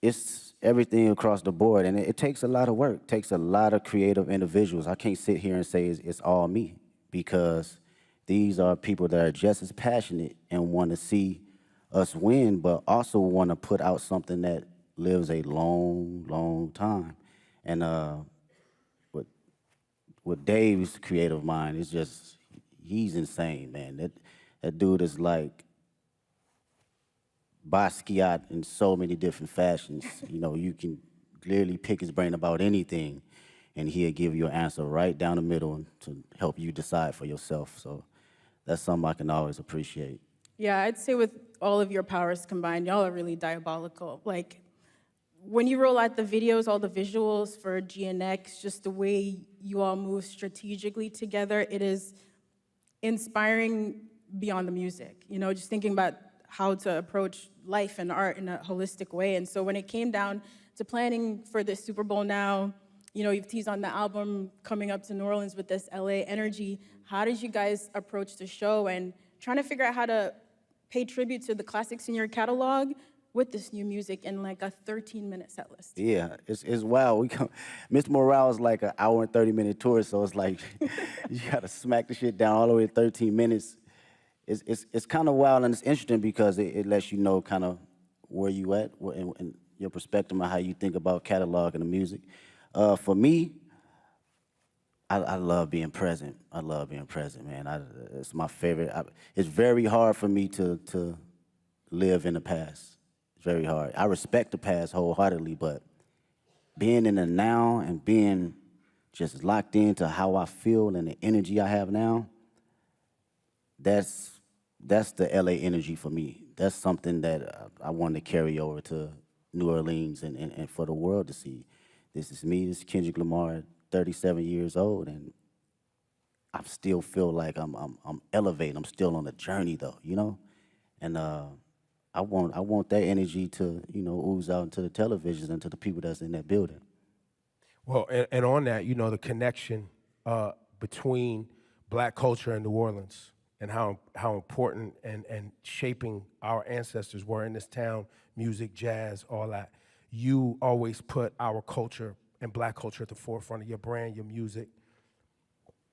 Speaker 12: It's everything across the board, and it takes a lot of work. It takes a lot of creative individuals. I can't sit here and say it's all me, because these are people that are just as passionate and want to see us win, but also want to put out something that lives a long, long time. And with Dave's creative mind, it's just, he's insane, man. That dude is like Basquiat in so many different fashions. You can literally pick his brain about anything, and he'll give you an answer right down the middle to help you decide for yourself. So that's something I can always appreciate.
Speaker 2: Yeah, I'd say with all of your powers combined, y'all are really diabolical. Like, when you roll out the videos, all the visuals for GNX, just the way you all move strategically together, it is inspiring beyond the music. You know, just thinking about how to approach life and art in a holistic way. And so when it came down to planning for this Super Bowl now, you know, you've teased on the album coming up to New Orleans with this LA energy. How did you guys approach the show and trying to figure out how to pay tribute to the classics in your catalog with this new music in like a 13-minute set list?
Speaker 12: Yeah, it's wild. Mr. Morale is like an hour and 30-minute tour, so it's like you gotta smack the shit down all the way to 13 minutes. It's kind of wild and it's interesting because it lets you know kind of where you at and your perspective on how you think about catalog and the music. For me, I love being present. I love being present, man. It's my favorite. It's very hard for me to live in the past. It's very hard. I respect the past wholeheartedly, but being in the now and being just locked into how I feel and the energy I have now, that's the LA energy for me. That's something that I want to carry over to New Orleans and for the world to see. This is me, this is Kendrick Lamar, 37 years old, and I still feel like I'm elevating. I'm still on a journey though, you know? And I want that energy to, you know, ooze out into the televisions and to the people that's in that building.
Speaker 1: Well, and on that, you know, the connection between black culture and New Orleans and how important and shaping our ancestors were in this town, music, jazz, all that. You always put our culture and black culture at the forefront of your brand, your music.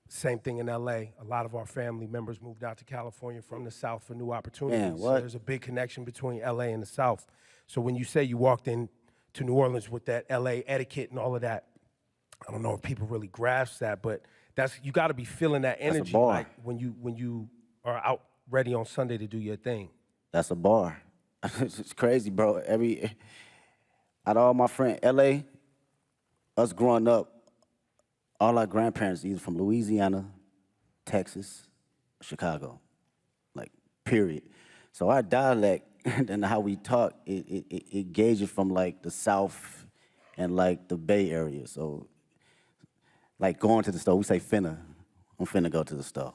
Speaker 1: Same thing in LA. A lot of our family members moved out to California from the South for new opportunities.
Speaker 12: Man,
Speaker 1: so there's a big connection between LA and the South. So when you say you walked in to New Orleans with that LA etiquette and all of that, I don't know if people really grasp that, but you got to be feeling that energy.
Speaker 12: That's a bar.
Speaker 1: Like when you are out ready on Sunday to do your thing.
Speaker 12: That's a bar. It's crazy, bro. Out of all my friends, LA, us growing up, all our grandparents either from Louisiana, Texas, Chicago, like, period. So our dialect and how we talk, it gauges from like the South and like the Bay Area. So like going to the store, we say finna. I'm finna go to the store.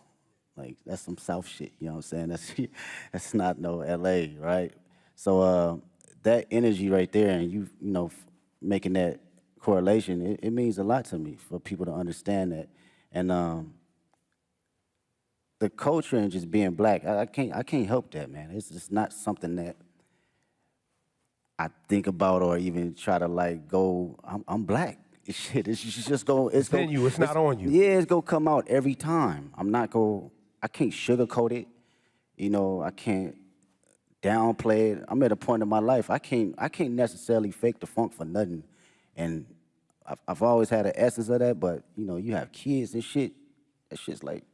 Speaker 12: Like that's some South shit, you know what I'm saying? That's not no LA, right? So that energy right there and you know, making that correlation, it means a lot to me for people to understand that. And the culture and just being black, I can't help that, man. It's just not something that I think about or even try to like go, I'm black. Shit, it's just go.
Speaker 1: It's in you, it's not on you.
Speaker 12: Yeah, it's gonna come out every time. I can't sugarcoat it. You know, I can't downplay it. I'm at a point in my life, I can't necessarily fake the funk for nothing. And I've always had an essence of that, but you know, you have kids and shit, that shit's like,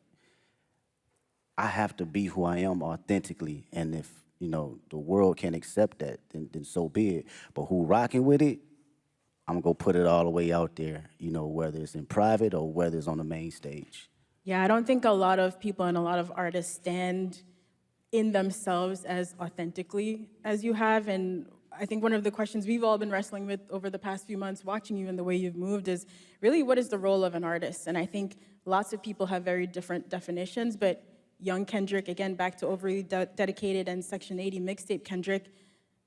Speaker 12: I have to be who I am authentically. And if, you know, the world can't accept that, then so be it. But who rocking with it, I'm gonna put it all the way out there, you know, whether it's in private or whether it's on the main stage.
Speaker 2: Yeah, I don't think a lot of people and a lot of artists stand in themselves as authentically as you have. And I think one of the questions we've all been wrestling with over the past few months, watching you and the way you've moved, is really what is the role of an artist? And I think lots of people have very different definitions, but young Kendrick, again, back to Overly Dedicated and Section 80 mixtape Kendrick,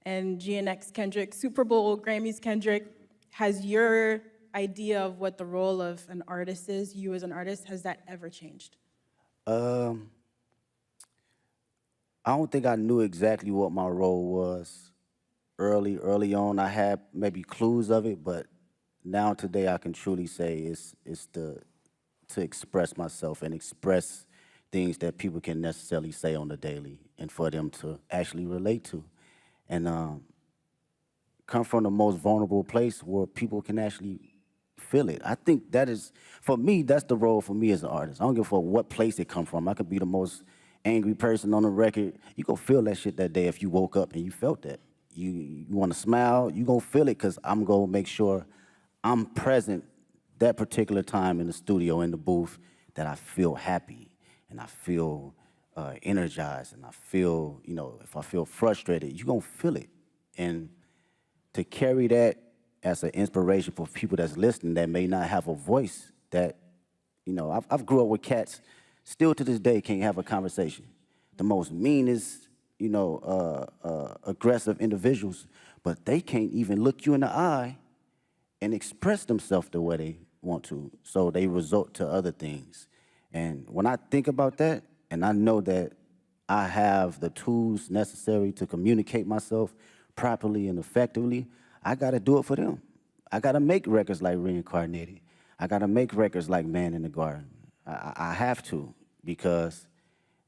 Speaker 2: and GNX Kendrick, Super Bowl, Grammys Kendrick, has your idea of what the role of an artist is, you as an artist, has that ever changed?
Speaker 12: I don't think I knew exactly what my role was early on. I had maybe clues of it, but now today I can truly say it's to express myself and express things that people can necessarily say on the daily and for them to actually relate to. And come from the most vulnerable place where people can actually feel it. I think that is, for me, that's the role for me as an artist. I don't give a fuck what place it come from. I could be the most angry person on the record. You gonna feel that shit that day if you woke up and you felt that. You wanna smile, you gonna feel it because I'm gonna make sure I'm present that particular time in the studio, in the booth, that I feel happy and I feel energized and I feel, you know, if I feel frustrated, you gonna feel it. And to carry that as an inspiration for people that's listening that may not have a voice that, you know, I've grew up with cats, still to this day can't have a conversation. The most meanest, you know, aggressive individuals, but they can't even look you in the eye and express themselves the way they want to. So they resort to other things. And when I think about that, and I know that I have the tools necessary to communicate myself properly and effectively, I gotta do it for them. I gotta make records like Reincarnated. I gotta make records like Man in the Garden. I have to, because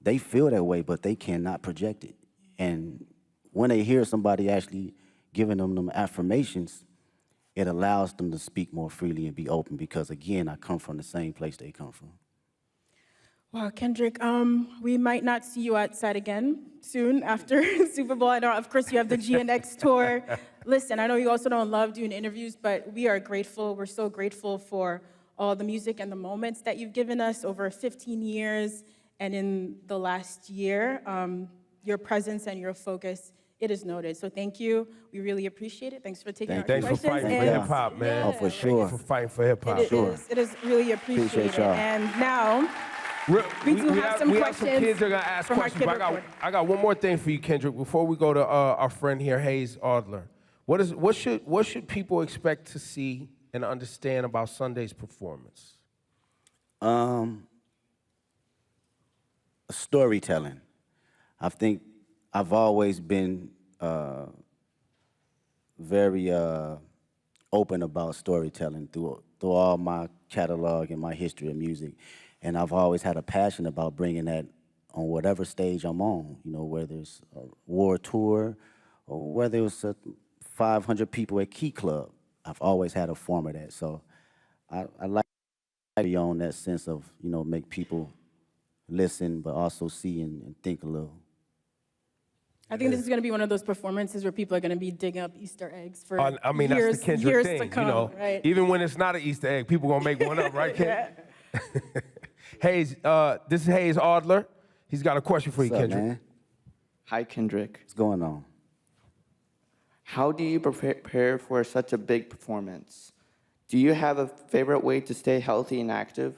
Speaker 12: they feel that way, but they cannot project it. And when they hear somebody actually giving them affirmations, it allows them to speak more freely and be open, because again, I come from the same place they come from.
Speaker 2: Wow, Kendrick, we might not see you outside again soon after Super Bowl. I know, of course, you have the GNX tour. Listen, I know you also don't love doing interviews, but we are grateful. We're so grateful for all the music and the moments that you've given us over 15 years. And in the last year, your presence and your focus, it is noted. So thank you. We really appreciate it. Thanks for taking our questions.
Speaker 1: Thanks for fighting for hip-hop, man.
Speaker 12: Oh, for sure.
Speaker 1: Thank you for fighting for hip-hop.
Speaker 2: It is really appreciated.
Speaker 12: Appreciate y'all.
Speaker 2: And now, we have some
Speaker 1: kids that are gonna ask
Speaker 2: from our
Speaker 1: questions.
Speaker 2: kid
Speaker 1: But I got one more thing for you, Kendrick. Before we go to our friend here, Hayes Adler. What should people expect to see and understand about Sunday's performance?
Speaker 12: Storytelling. I think I've always been very open about storytelling through all my catalog and my history of music. And I've always had a passion about bringing that on whatever stage I'm on, you know, whether it's a war tour or whether it's 500 people at Key Club. I've always had a form of that. So I like to be on that sense of, you know, make people listen, but also see and think a little.
Speaker 2: I think this is going to be one of those performances where people are going to be digging up Easter eggs for
Speaker 1: I mean,
Speaker 2: years,
Speaker 1: that's the Kendrick
Speaker 2: years
Speaker 1: thing,
Speaker 2: to come,
Speaker 1: you know.
Speaker 2: right?
Speaker 1: Even when it's not an Easter egg, people gonna make one up, right, Ken? Hayes, this is Hayes Adler. He's got a question for you,
Speaker 10: What's up,
Speaker 1: Kendrick.
Speaker 10: man? Hi, Kendrick.
Speaker 12: What's going on?
Speaker 10: How do you prepare for such a big performance? Do you have a favorite way to stay healthy and active?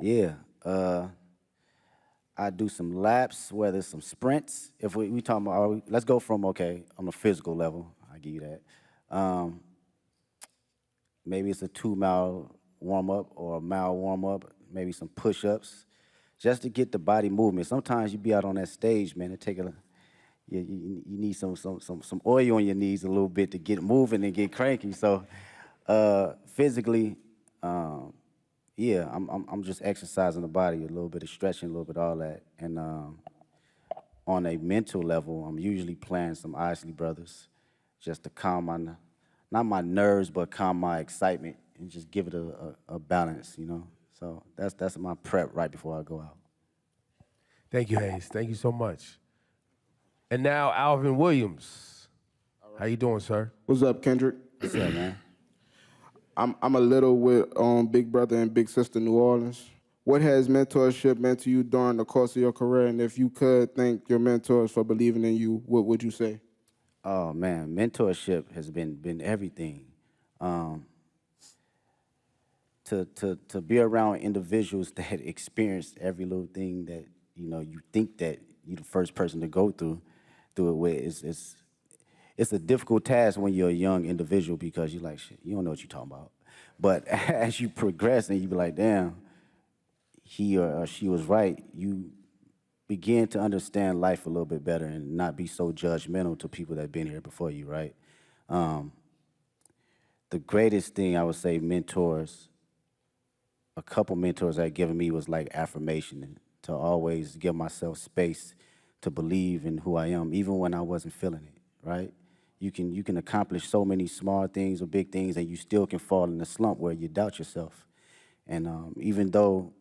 Speaker 12: Yeah, I do some laps, whether it's some sprints. If we talking about, let's go from, okay, on the physical level, I'll give you that. Maybe it's a 2-mile warm-up or a mile warm-up, maybe some push-ups, just to get the body movement. Sometimes you be out on that stage, man, you need some oil on your knees a little bit to get moving and get cranky. So physically, yeah, I'm just exercising the body, a little bit of stretching, a little bit of all that. And on a mental level, I'm usually playing some Isley Brothers just to calm not my nerves, but calm my excitement and just give it a balance, you know? So that's my prep right before I go out.
Speaker 1: Thank you, Hayes. Thank you so much. And now, Alvin Williams. How you doing, sir?
Speaker 11: What's up, Kendrick?
Speaker 12: What's up, man?
Speaker 11: I'm a little with Big Brother and Big Sister New Orleans. What has mentorship meant to you during the course of your career? And if you could thank your mentors for believing in you, what would you say?
Speaker 12: Oh man, mentorship has been everything. To be around individuals that experience every little thing that you think that you're the first person to go through it with, it's a difficult task when you're a young individual, because you're like, shit, you don't know what you're talking about. But as you progress and you be like, damn, he or she was right, you begin to understand life a little bit better and not be so judgmental to people that have been here before you, right? The greatest thing I would say mentors, a couple mentors that given me was like affirmation, and to always give myself space to believe in who I am, even when I wasn't feeling it, right? You can accomplish so many small things or big things, and you still can fall in a slump where you doubt yourself. And even though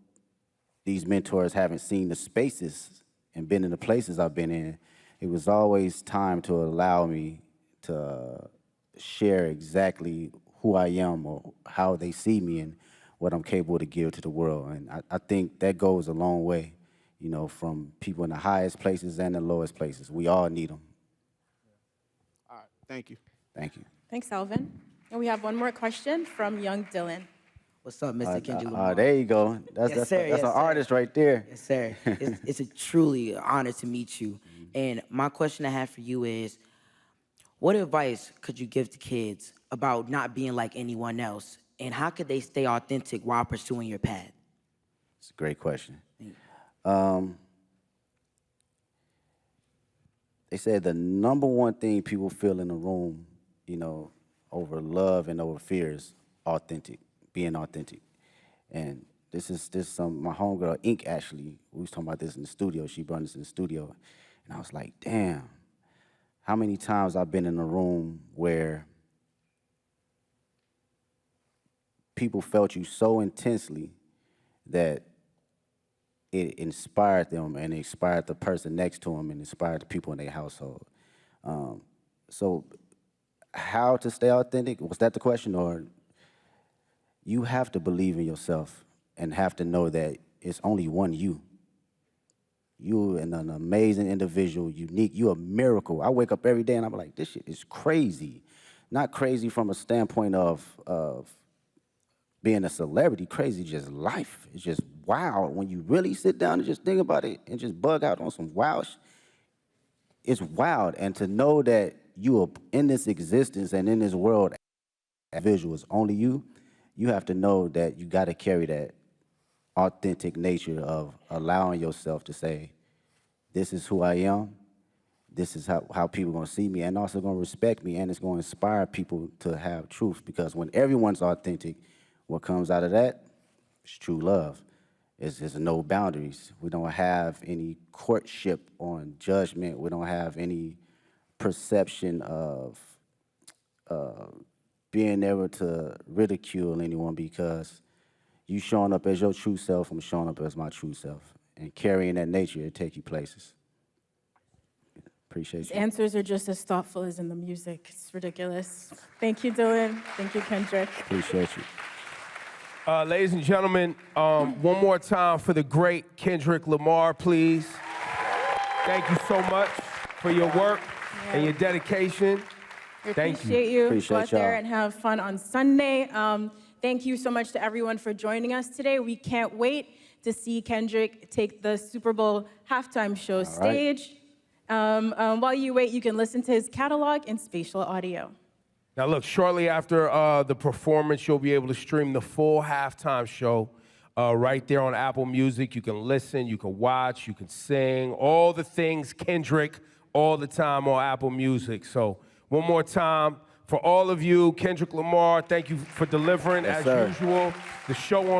Speaker 12: these mentors haven't seen the spaces and been in the places I've been in, it was always time to allow me to share exactly who I am or how they see me and what I'm capable to give to the world. And I think that goes a long way, from people in the highest places and the lowest places. We all need them.
Speaker 11: All right, thank you.
Speaker 12: Thank you.
Speaker 2: Thanks, Alvin. And we have one more question from young Dylan.
Speaker 5: What's up, Mr. Kendrick Lamar?
Speaker 12: There you go. That's
Speaker 5: Yes, sir.
Speaker 12: an artist right there.
Speaker 5: Yes, sir. It's a truly honor to meet you. And my question I have for you is, what advice could you give to kids about not being like anyone else? And how could they stay authentic while pursuing your path?
Speaker 12: It's a great question. They said the number one thing people feel in the room, you know, over love and over fear is being authentic. And this my homegirl Ink actually, we was talking about this in the studio. She brought this in the studio, and I was like, damn, how many times I've been in a room where people felt you so intensely that it inspired them, and it inspired the person next to them, and inspired the people in their household. So how to stay authentic? Was that the question? Or you have to believe in yourself and have to know that it's only one you. You're an amazing individual, unique. You're a miracle. I wake up every day and I'm like, this shit is crazy. Not crazy from a standpoint of being a celebrity, crazy just life. It's just wild. When you really sit down and just think about it and just bug out on some wild shit, it's wild. And to know that you are in this existence and in this world, visual is only you, you have to know that you got to carry that authentic nature of allowing yourself to say, this is who I am, this is how people are going to see me, and also going to respect me, and it's going to inspire people to have truth. Because when everyone's authentic, what comes out of that is true love. There's no boundaries. We don't have any courtship on judgment. We don't have any perception of being able to ridicule anyone, because you showing up as your true self, I'm showing up as my true self. And carrying that nature, it take you places. Appreciate
Speaker 2: His
Speaker 12: you.
Speaker 2: answers are just as thoughtful as in the music. It's ridiculous. Thank you, Dylan. Thank you, Kendrick.
Speaker 12: Appreciate you.
Speaker 1: Ladies and gentlemen, one more time for the great Kendrick Lamar, please. Thank you so much for your work and your dedication.
Speaker 2: We
Speaker 1: Thank
Speaker 2: appreciate you.
Speaker 12: Appreciate
Speaker 2: Go out there
Speaker 12: y'all.
Speaker 2: and have fun on Sunday. Thank you so much to everyone for joining us today. We can't wait to see Kendrick take the Super Bowl halftime show stage. While you wait, you can listen to his catalog in spatial audio.
Speaker 1: Now look, shortly after the performance, you'll be able to stream the full halftime show right there on Apple Music. You can listen, you can watch, you can sing, all the things Kendrick all the time on Apple Music. So one more time, for all of you, Kendrick Lamar, thank you for delivering as usual. The show on